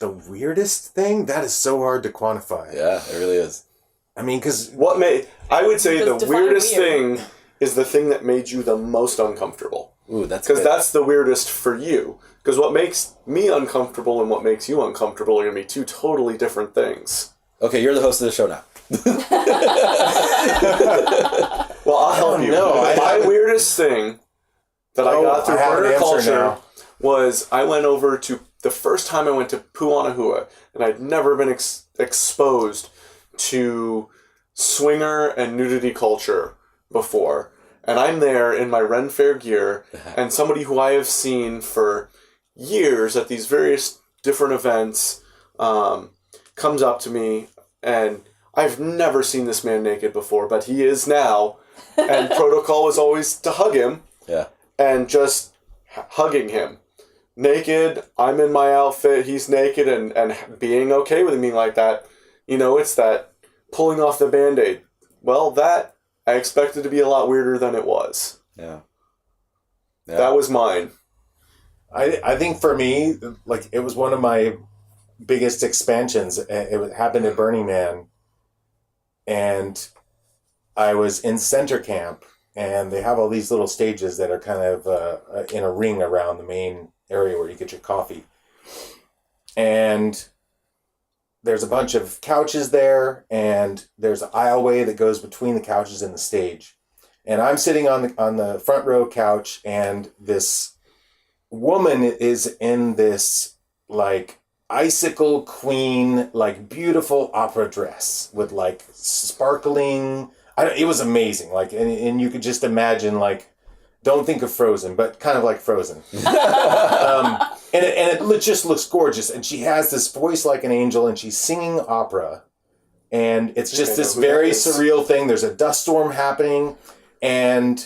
the weirdest thing, that is so hard to quantify. Yeah, it really is. I mean, because I would say the weirdest weird. thing is the thing that made you the most uncomfortable. Ooh, that's because good. that's the weirdest for you. Because what makes me uncomfortable and what makes you uncomfortable are going to be two totally different things. Okay, you're the host of the show now. Well, I'll help you. My weirdest thing that I got through burner culture was I went over to the first time I went to Puanahua, and I'd never been exposed to swinger and nudity culture before. And I'm there in my Ren Fair gear, and somebody who I have seen for years at these various different events comes up to me, and I've never seen this man naked before, but he is now. And protocol was always to hug him, and just hugging him. Naked, I'm in my outfit, he's naked, and being okay with him being like that. It's that pulling off the Band-Aid. Well, that I expected to be a lot weirder than it was. Yeah. That was mine. I think for me, like, it was one of my biggest expansions. It happened at Burning Man, and I was in center camp, and they have all these little stages that are kind of in a ring around the main area where you get your coffee. And there's a bunch of couches there, and there's an aisleway that goes between the couches and the stage. And I'm sitting on the front row couch, and this woman is in this, like, icicle queen, like, beautiful opera dress with, like, sparkling. It was amazing. Like, and you could just imagine, like, don't think of Frozen, but kind of like Frozen. And it just looks gorgeous. And she has this voice like an angel, and she's singing opera. And it's just this very surreal thing. There's a dust storm happening. And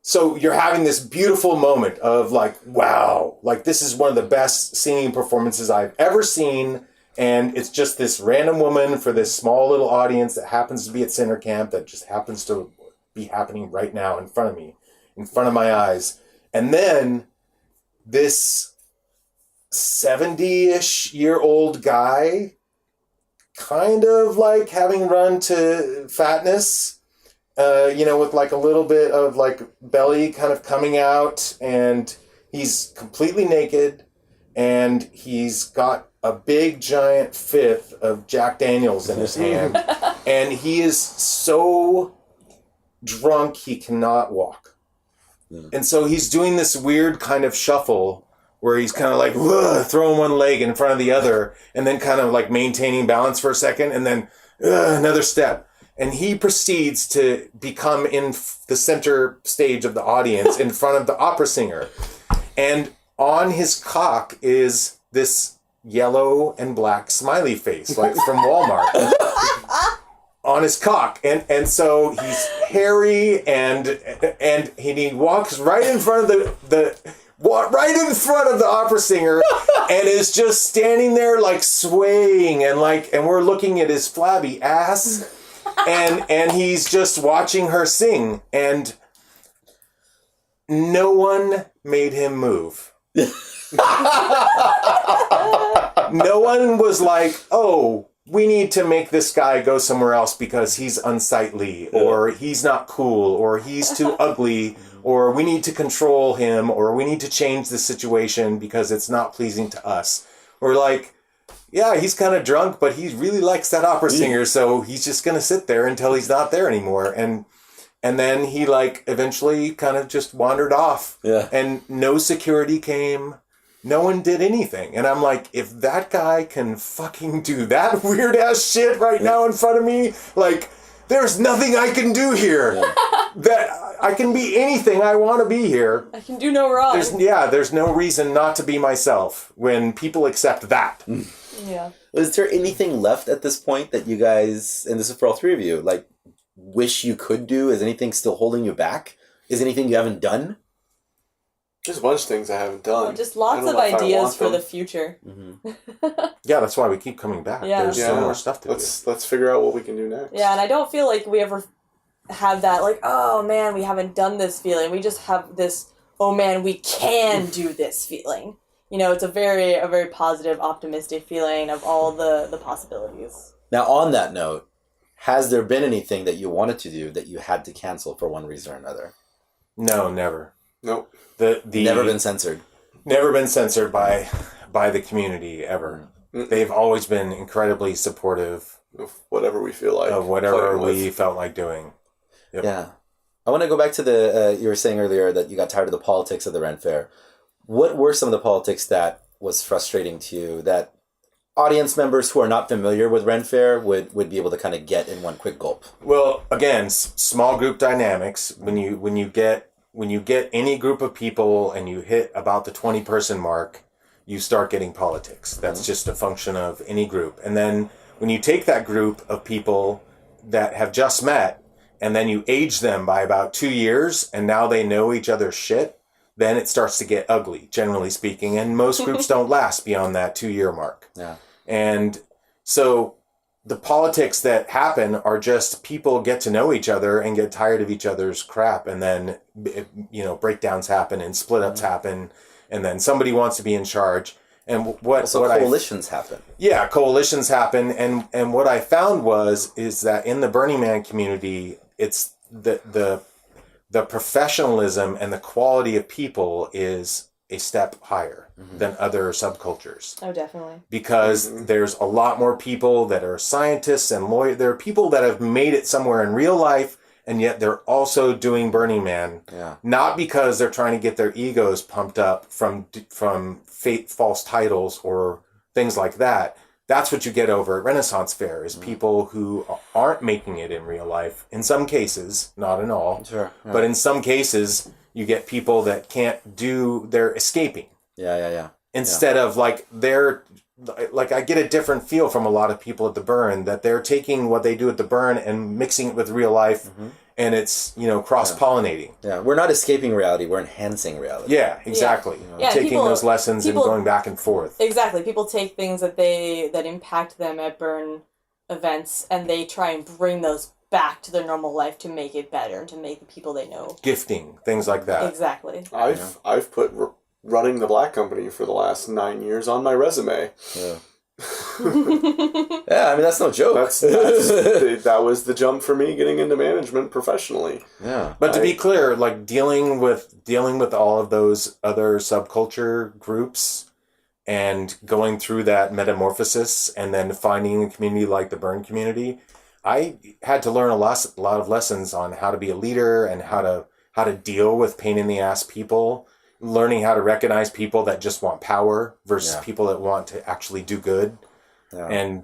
so you're having this beautiful moment of, like, wow, like, this is one of the best singing performances I've ever seen. And it's just this random woman for this small little audience that happens to be at center camp, that just happens to be happening right now in front of me, in front of my eyes. And then this 70-ish year old guy, kind of like having run to fatness, with like a little bit of like belly kind of coming out, and he's completely naked, and he's got a big giant fifth of Jack Daniels in his hand, and he is so drunk he cannot walk. And so he's doing this weird kind of shuffle where he's kind of like throwing one leg in front of the other, and then kind of like maintaining balance for a second, and then another step. And he proceeds to become in the center stage of the audience in front of the opera singer. And on his cock is this yellow and black smiley face, like from Walmart. On his cock. And so he's hairy, and he walks right in front of right in front of the opera singer, and is just standing there like swaying, and we're looking at his flabby ass, and he's just watching her sing, and no one made him move. No one was like, oh, we need to make this guy go somewhere else because he's unsightly, or he's not cool, or he's too ugly, or we need to control him, or we need to change the situation because it's not pleasing to us. Or like, yeah, he's kind of drunk, but he really likes that opera singer, so he's just going to sit there until he's not there anymore. And then he like eventually kind of just wandered off. Yeah. And no security came. No one did anything. And I'm like, if that guy can fucking do that weird ass shit right now in front of me, like, there's nothing I can do here. That I can be anything I want to be here. I can do no wrong. There's no reason not to be myself when people accept that. Yeah. Is there anything left at this point that you guys, and this is for all three of you, like, wish you could do? Is anything still holding you back? Is anything you haven't done? There's a bunch of things I haven't done. Just lots of ideas for the future. Mm-hmm. Yeah, that's why we keep coming back. Yeah. There's so more stuff to do. Let's figure out what we can do next. Yeah, and I don't feel like we ever have that, like, oh man, we haven't done this feeling. We just have this, oh man, we can do this feeling. You know, it's a very positive, optimistic feeling of all the possibilities. Now, on that note, has there been anything that you wanted to do that you had to cancel for one reason or another? No, never. Nope. Never been censored. Never been censored by the community ever. Mm-mm. They've always been incredibly supportive Of whatever we feel like. of whatever playing we with. felt like doing. Yep. Yeah. I want to go back to the, you were saying earlier that you got tired of the politics of the Ren Fair. What were some of the politics that was frustrating to you that audience members who are not familiar with Ren Fair would be able to kind of get in one quick gulp? Well, again, small group dynamics. When you get any group of people and you hit about the 20-person mark, you start getting politics. That's just a function of any group. And then when you take that group of people that have just met and then you age them by about 2 years and now they know each other's shit, then it starts to get ugly, generally speaking. And most groups don't last beyond that 2-year mark. Yeah. And so the politics that happen are just people get to know each other and get tired of each other's crap. And then, breakdowns happen and split ups happen. And then somebody wants to be in charge. And coalitions happen. Yeah, coalitions happen. And what I found is that in the Burning Man community, it's the professionalism and the quality of people is a step higher than other subcultures. Oh, definitely. Because there's a lot more people that are scientists and lawyers. There are people that have made it somewhere in real life, and yet they're also doing Burning Man. Yeah. Not because they're trying to get their egos pumped up from false titles or things like that. That's what you get over at Renaissance Faire, is people who aren't making it in real life. In some cases, not in all. Sure. Yeah. But in some cases, you get people that they're escaping. Yeah. Instead of I get a different feel from a lot of people at the Burn, that they're taking what they do at the Burn and mixing it with real life, and it's, cross-pollinating. Yeah, we're not escaping reality, we're enhancing reality. Yeah, exactly. Taking those lessons and going back and forth. Exactly. People take things that impact them at Burn events, and they try and bring those back to their normal life to make it better and to make the people they know. Gifting, things like that. Exactly. I've put running the Black Company for the last 9 years on my resume. Yeah. Yeah, I mean, that's no joke. That was the jump for me getting into management professionally. Yeah. But to be clear, like dealing with all of those other subculture groups and going through that metamorphosis and then finding a community like the Burn community, I had to learn a lot of lessons on how to be a leader and how to deal with pain in the ass people, learning how to recognize people that just want power versus people that want to actually do good. Yeah. And,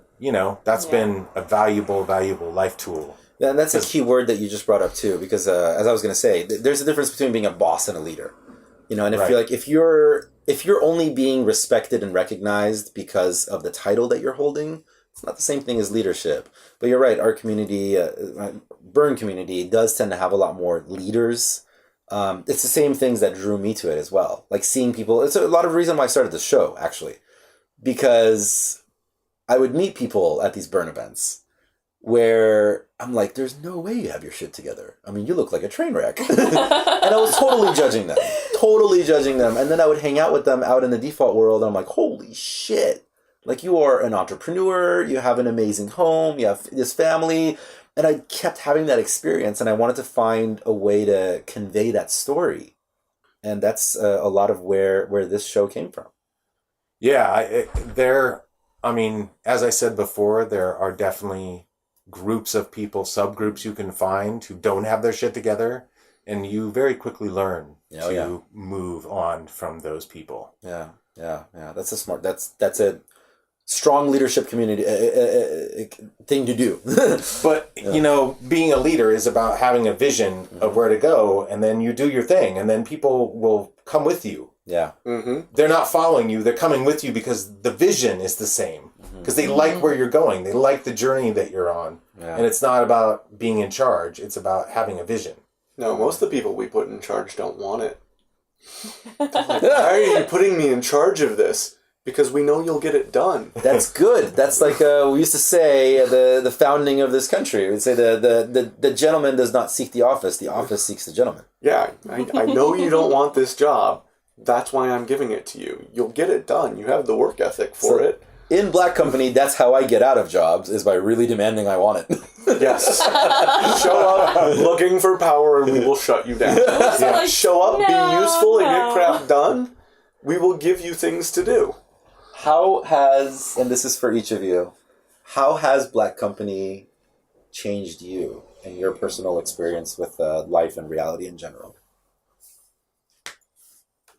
that's been a valuable life tool. Yeah, and that's a key word that you just brought up too, because as I was going to say, there's a difference between being a boss and a leader. And if you're only being respected and recognized because of the title that you're holding, it's not the same thing as leadership. But you're right, our community, Burn community, does tend to have a lot more leaders. It's the same things that drew me to it as well. Like seeing people, it's a lot of reason why I started the show, actually. Because I would meet people at these Burn events where I'm like, there's no way you have your shit together. I mean, you look like a train wreck. And I was totally judging them. And then I would hang out with them out in the default world, and I'm like, holy shit. Like, you are an entrepreneur, you have an amazing home, you have this family, and I kept having that experience, and I wanted to find a way to convey that story. And that's a lot of where this show came from. Yeah, as I said before, there are definitely groups of people, subgroups you can find who don't have their shit together, and you very quickly learn to move on from those people. Yeah. That's a strong leadership community thing to do. But, being a leader is about having a vision of where to go, and then you do your thing, and then people will come with you. Yeah. Mm-hmm. They're not following you. They're coming with you because the vision is the same. Because they like where you're going. They like the journey that you're on. Yeah. And it's not about being in charge. It's about having a vision. No, most of the people we put in charge don't want it. Like, why are you putting me in charge of this? Because we know you'll get it done. That's good. That's like we used to say the founding of this country. We'd say the gentleman does not seek the office seeks the gentleman. Yeah, I know you don't want this job. That's why I'm giving it to you. You'll get it done. You have the work ethic for it. In Black Company, that's how I get out of jobs, is by really demanding I want it. Yes. Show up looking for power and we will shut you down. Yeah. Show up, be useful, and get crap done. We will give you things to do. How has, and this is for each of you, how has Black Company changed you and your personal experience with life and reality in general?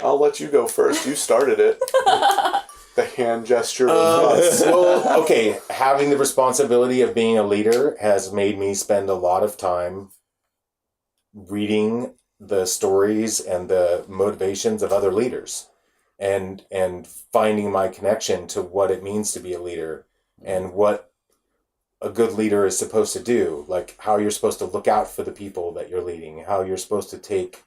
I'll let you go first. You started it. The hand gesture was nuts. Well, okay, having the responsibility of being a leader has made me spend a lot of time reading the stories and the motivations of other leaders and finding my connection to what it means to be a leader and what a good leader is supposed to do, like how you're supposed to look out for the people that you're leading, how you're supposed to take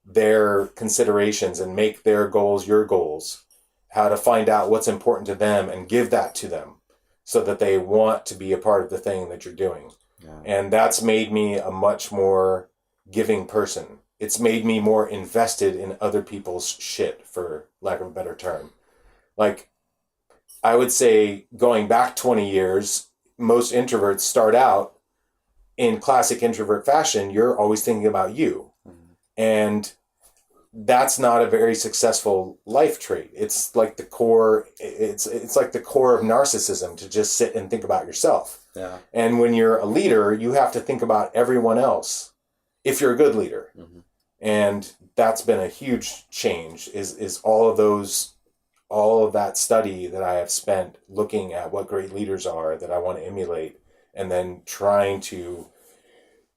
their considerations and make their goals your goals, how to find out what's important to them and give that to them so that they want to be a part of the thing that you're doing. Yeah. And that's made me a much more giving person. It's made me more invested in other people's shit, for lack of a better term. Like, I would say going back 20 years, most introverts start out in classic introvert fashion. You're always thinking about you. Mm-hmm. And that's not a very successful life trait. It's like the core. It's like the core of narcissism to just sit and think about yourself. Yeah. And when you're a leader, you have to think about everyone else. If you're a good leader, mm-hmm. And that's been a huge change. Is all of that study that I have spent looking at what great leaders are that I want to emulate, and then trying to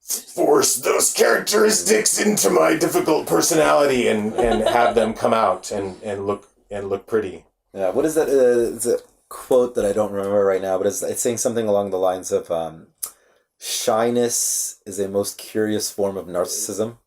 force those characteristics into my difficult personality and have them come out and look pretty. Yeah, what is that? It's a quote that I don't remember right now, but it's saying something along the lines of shyness is a most curious form of narcissism.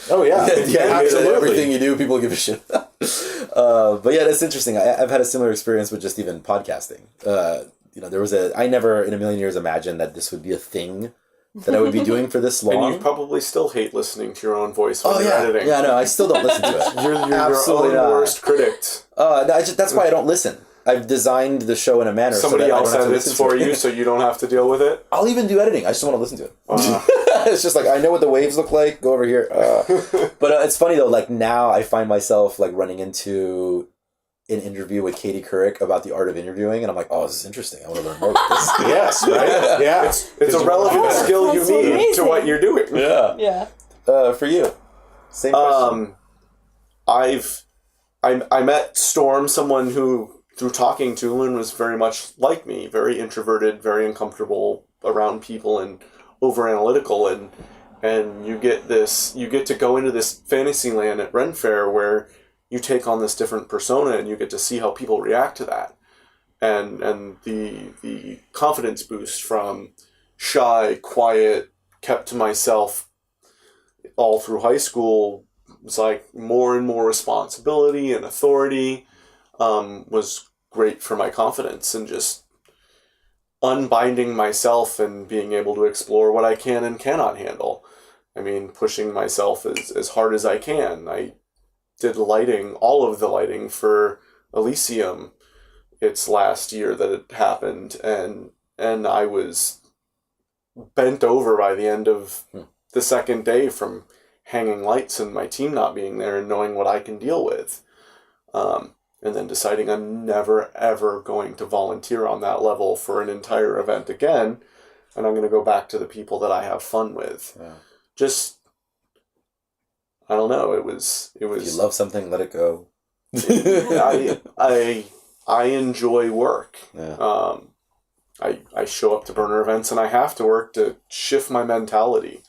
Oh yeah, yeah, absolutely. Everything you do, people give a shit. But yeah, that's interesting. I've had a similar experience with just even podcasting. I never in a million years imagined that this would be a thing that I would be doing for this long. And you probably still hate listening to your own voice when you're editing. Yeah, no, I still don't listen to it. You're your own worst critic. That's why I don't listen. I've designed the show in a manner somebody so that else edits for you, so you don't have to deal with it. I'll even do editing. I just don't want to listen to it. It's just like, I know what the waves look like. Go over here. But it's funny though. Like now, I find myself like running into an interview with Katie Couric about the art of interviewing, and I'm like, oh, this is interesting. I want to learn more about this. Yes, right? Yeah, it's a relevant skill you need to what you're doing. Yeah. For you, same question. I met Storm, someone who, through talking to Lynn, was very much like me, very introverted, very uncomfortable around people, and over analytical, and you get to go into this fantasy land at Ren Fair where you take on this different persona and you get to see how people react to that, and the confidence boost from shy, quiet, kept to myself all through high school was like more and more responsibility and authority. Was great for my confidence and just unbinding myself and being able to explore what I can and cannot handle. I mean, pushing myself as hard as I can. I did lighting, all of the lighting for Elysium its last year that it happened, and I was bent over by the end of the second day from hanging lights and my team not being there and knowing what I can deal with. And then deciding I'm never, ever going to volunteer on that level for an entire event again. And I'm going to go back to the people that I have fun with. Yeah. Just, I don't know. It was. If you love something, let it go. I enjoy work. Yeah. I show up to burner events and I have to work to shift my mentality.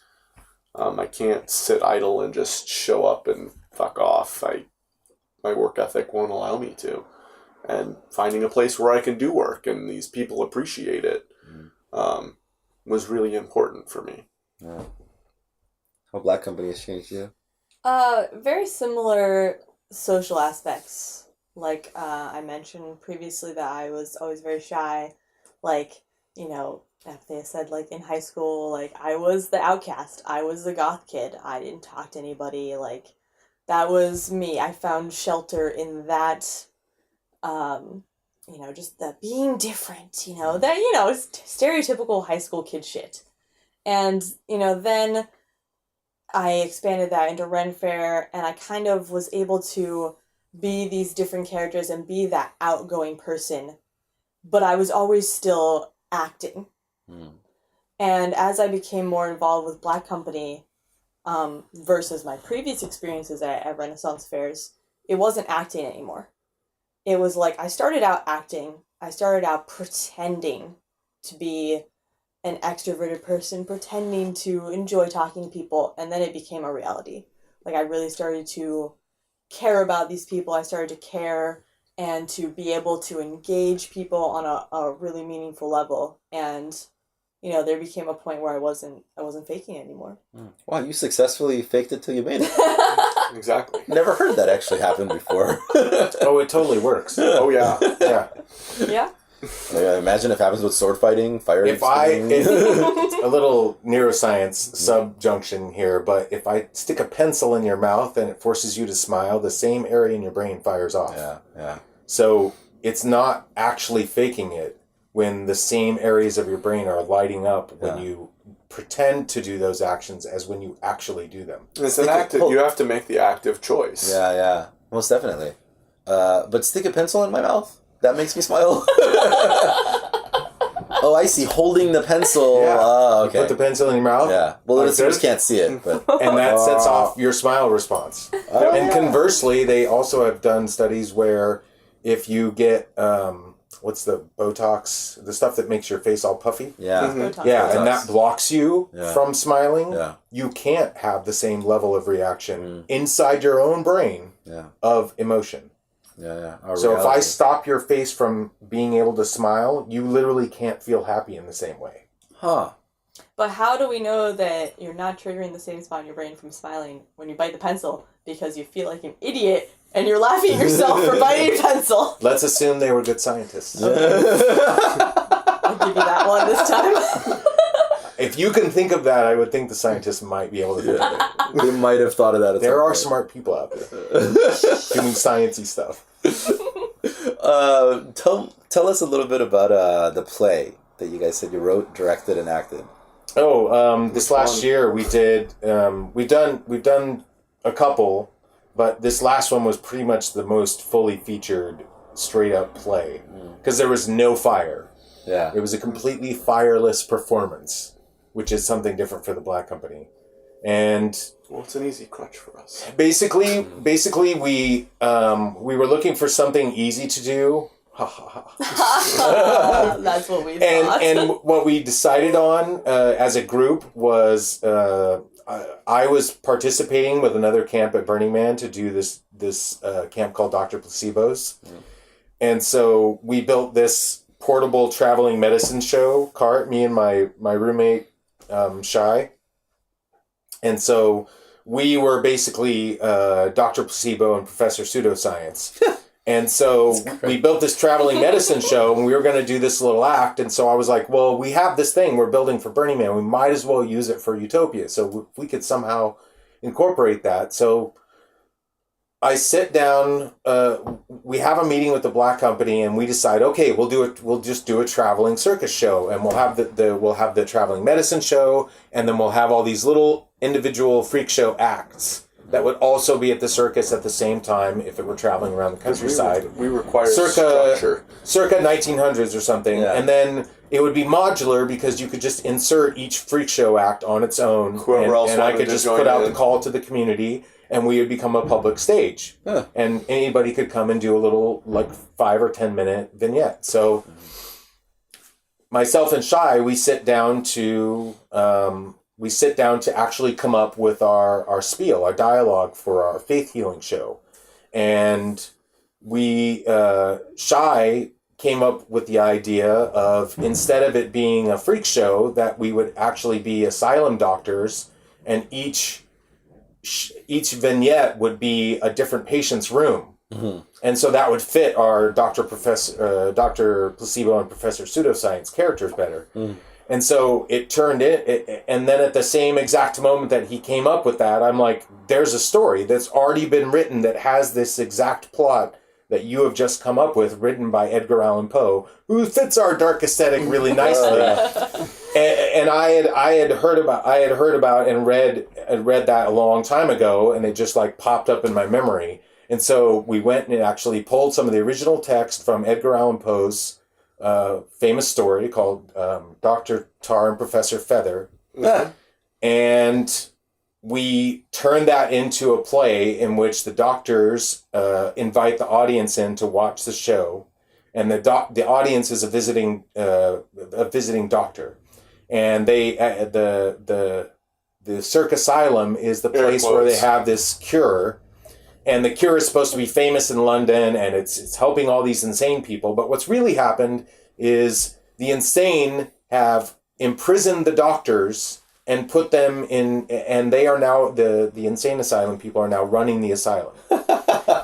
I can't sit idle and just show up and fuck off. My work ethic won't allow me to. And finding a place where I can do work and these people appreciate it was really important for me. Yeah. How Black Company has changed you? Very similar social aspects. Like I mentioned previously that I was always very shy. Like, they said, like, in high school, like, I was the outcast. I was the goth kid. I didn't talk to anybody. Like, that was me. I found shelter in that, just the being different, stereotypical high school kid shit. And, then I expanded that into Ren Fair, and I kind of was able to be these different characters and be that outgoing person. But I was always still acting. And as I became more involved with Black Company, versus my previous experiences at Renaissance Fairs, it wasn't acting anymore. It was like I started out acting. I started out pretending to be an extroverted person, pretending to enjoy talking to people, and then it became a reality. Like, I really started to care about these people. I started to care and to be able to engage people on a really meaningful level. And, there became a point where I wasn't faking anymore. Wow, you successfully faked it till you made it. Exactly. Never heard that actually happen before. Oh, it totally works. Oh, yeah. Yeah. Yeah. Imagine if it happens with sword fighting, fire. It's a little neuroscience subjunction here, but if I stick a pencil in your mouth and it forces you to smile, the same area in your brain fires off. Yeah. So it's not actually faking it when the same areas of your brain are lighting up when you pretend to do those actions as when you actually do them. It's an active. You have to make the active choice. Yeah, most definitely. But stick a pencil in my mouth? That makes me smile. Oh, I see. Holding the pencil. Yeah. Okay. You put the pencil in your mouth. Yeah. Well, the listeners can't see it, but and that sets off your smile response. And conversely, they also have done studies where if you get what's the Botox, the stuff that makes your face all puffy? Yeah. Botox. Yeah, and that blocks you from smiling. Yeah. You can't have the same level of reaction inside your own brain of emotion. Yeah. So if I stop your face from being able to smile, you literally can't feel happy in the same way. Huh. But how do we know that you're not triggering the same spot in your brain from smiling when you bite the pencil because you feel like an idiot and you're laughing at yourself for biting a pencil? Let's assume they were good scientists. I'll give you that one this time. If you can think of that, I would think the scientists might be able to do it. They might have thought of that. There are smart people out there doing sciencey stuff. Tell us a little bit about the play that you guys said you wrote, directed, and acted. This last year we did. We've done a couple, but this last one was pretty much the most fully featured, straight up play because there was no fire. Yeah, it was a completely fireless performance, which is something different for the Black Company. And well, it's an easy crutch for us. Basically, we were looking for something easy to do. That's what we thought. And what we decided on as a group was I was participating with another camp at Burning Man to do this camp called Dr. Placebo's. And so we built this portable traveling medicine show cart, me and my roommate, Shai. And so we were basically Dr. Placebo and Professor Pseudoscience. And so we built this traveling medicine show, and we were going to do this little act. And so I was like, well, we have this thing we're building for Burning Man. We might as well use it for Utopia. So if we could somehow incorporate that. So I sit down. We have a meeting with the black company, and we decide, okay, we'll just do a traveling circus show, and we'll have the traveling medicine show, and then we'll have all these little individual freak show acts that would also be at the circus at the same time if it were traveling around the countryside. We require structure. Circa 1900s or something, and then it would be modular because you could just insert each freak show act on its own, and I could just put out the call to the community. And we would become a public stage. Huh. And anybody could come and do a little, 5 or 10 minute vignette. So myself and Shai, we sit down to actually come up with our spiel, our dialogue for our faith healing show. And Shai came up with the idea of, instead of it being a freak show, that we would actually be asylum doctors, and each vignette would be a different patient's room. Mm-hmm. And so that would fit our Dr. Placebo and Professor Pseudoscience characters better. Mm. And so it turned it, and then at the same exact moment that he came up with that, I'm like, there's a story that's already been written that has this exact plot that you have just come up with, written by Edgar Allan Poe, who fits our dark aesthetic really nicely. And I had heard about and read that a long time ago, and it just popped up in my memory. And so we went and actually pulled some of the original text from Edgar Allan Poe's famous story called Dr. Tar and Professor Feather, and we turned that into a play in which the doctors invite the audience in to watch the show, and the audience is a visiting doctor, and they the Cirque Asylum is the place where they have this cure, and the cure is supposed to be famous in London, and it's helping all these insane people. But what's really happened is the insane have imprisoned the doctors and put them in, and they are now, the insane asylum people are now running the asylum.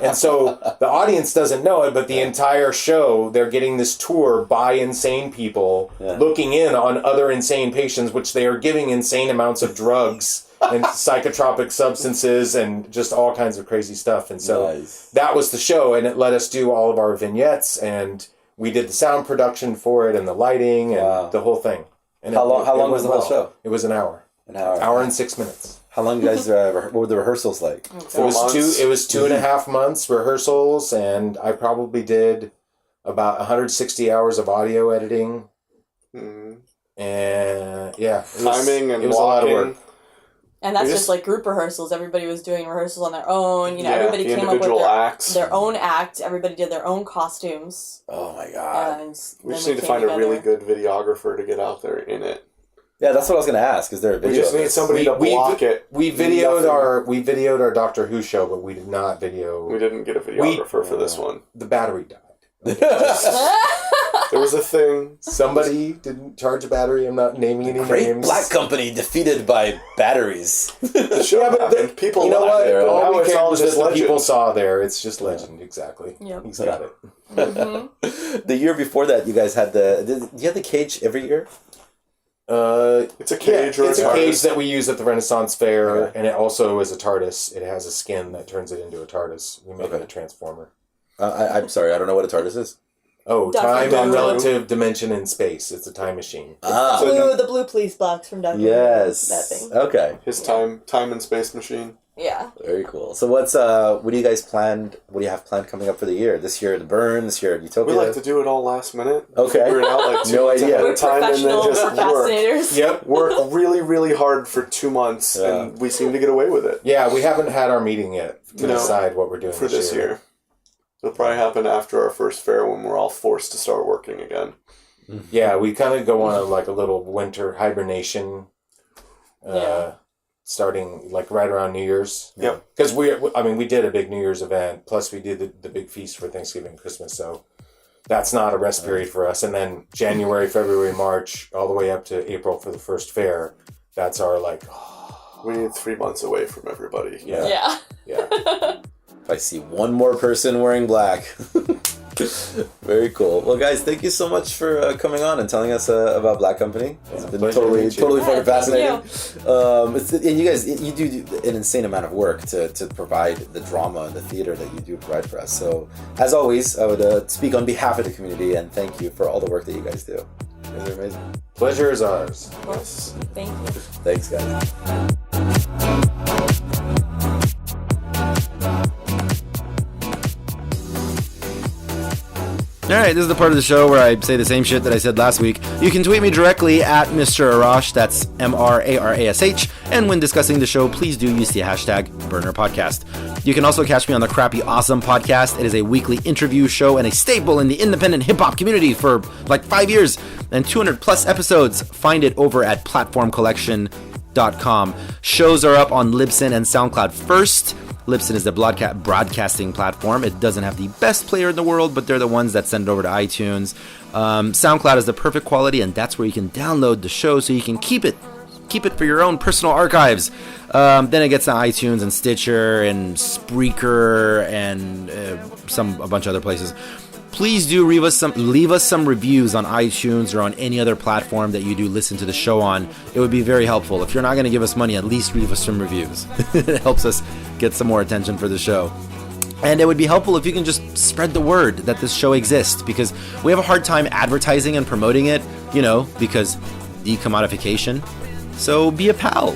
And so the audience doesn't know it, but the entire show, they're getting this tour by insane people, looking in on other insane patients, which they are giving insane amounts of drugs and psychotropic substances and just all kinds of crazy stuff. And so that was the show, and it let us do all of our vignettes, and we did the sound production for it and the lighting and the whole thing. And how long was the whole show? It was an hour. An hour. Hour and 6 minutes. How long you guys? What were the rehearsals like? It was 2.5 months rehearsals, and I probably did about 160 hours of audio editing. Mm-hmm. And timing and it was a lot of work. And that's just group rehearsals. Everybody was doing rehearsals on their own. Everybody came up with their own act. Everybody did their own costumes. Oh my god! We just need to find a really good videographer to get out there in it. Yeah, that's what I was going to ask. Is there a video? We just need somebody to block it. We videoed our Doctor Who show, but we did not video. We didn't get a videographer for this one. The battery died. There was a thing. Somebody didn't charge a battery. I'm not naming any names. Black company defeated by batteries. The show happened. People, you know what? there. All we cared was that the people saw there. It's just legend. Exactly. Yep. He's got it. Mm-hmm. The year before that, you guys had do you have the cage every year? It's a cage. It's a cage that we use at the Renaissance Fair, and it also is a TARDIS. It has a skin that turns it into a TARDIS. We make it a transformer. I'm sorry, I don't know what a TARDIS is. Oh, time and relative dimension in space. It's a time machine. The blue police box from Doctor Who. Yes. That thing. Okay. His time and space machine. Yeah. Very cool. So what do you guys planned? What do you have planned coming up for the year? This year, The Burn. This year, Utopia. We like to do it all last minute. Okay. Figure it out 2 no months idea. ahead of time, and then just procrastinators. Yep. Work really, really hard for 2 months, and we seem to get away with it. Yeah, we haven't had our meeting yet to decide what we're doing for this year. It'll probably happen after our first fair when we're all forced to start working again. Yeah, we kind of go on a little winter hibernation. Starting right around New Year's. Yep. Because we did a big New Year's event, plus we did the big feast for Thanksgiving and Christmas, so that's not a rest period for us. And then January, February, March, all the way up to April for the first fair, that's our we need 3 months away from everybody. Yeah. If I see one more person wearing black. Very cool. Well, guys, thank you so much for coming on and telling us about Black Company. It's been totally fun and fascinating. And you guys, you do an insane amount of work to provide the drama and the theater that you do provide for us. So, as always, I would speak on behalf of the community and thank you for all the work that you guys do. You guys are amazing. Pleasure is ours. Of course. Thank you. Thanks, guys. Alright, this is the part of the show where I say the same shit that I said last week. You can tweet me directly at Mr. Arash, that's MRARASH, and when discussing the show, please do use the hashtag BurnerPodcast. You can also catch me on the Crappy Awesome podcast. It is a weekly interview show and a staple in the independent hip-hop community for like 5 years and 200 plus episodes. Find it over at platformcollection.com. Shows are up on Libsyn and SoundCloud first. Libsyn is the broadcasting platform. It doesn't have the best player in the world, but they're the ones that send it over to iTunes. SoundCloud is the perfect quality, and that's where you can download the show so you can keep it for your own personal archives. Then it gets on iTunes and Stitcher and Spreaker and a bunch of other places. Please do leave us some reviews on iTunes or on any other platform that you do listen to the show on. It would be very helpful. If you're not going to give us money, at least leave us some reviews. It helps us get some more attention for the show. And it would be helpful if you can just spread the word that this show exists, because we have a hard time advertising and promoting it, because decommodification. So be a pal.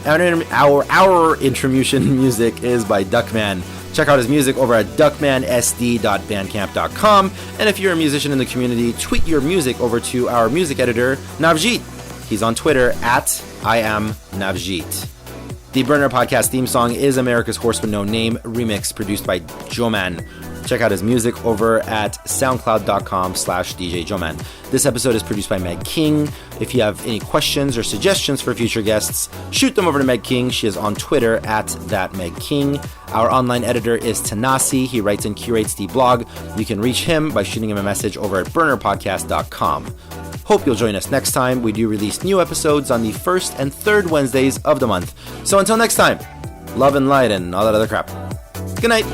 Our intromission music is by Duckman. Check out his music over at duckmansd.bandcamp.com. And if you're a musician in the community, tweet your music over to our music editor, Navjeet. He's on Twitter at IamNavjeet. The Burner Podcast theme song is America's Horse with No Name remix produced by Joman. Check out his music over at soundcloud.com/DJ Joman. This episode is produced by Meg King. If you have any questions or suggestions for future guests, shoot them over to Meg King. She is on Twitter at @ThatMegKing. Our online editor is Tanasi. He writes and curates the blog. You can reach him by shooting him a message over at burnerpodcast.com. Hope you'll join us next time. We do release new episodes on the first and third Wednesdays of the month. So until next time, love and light and all that other crap. Good night.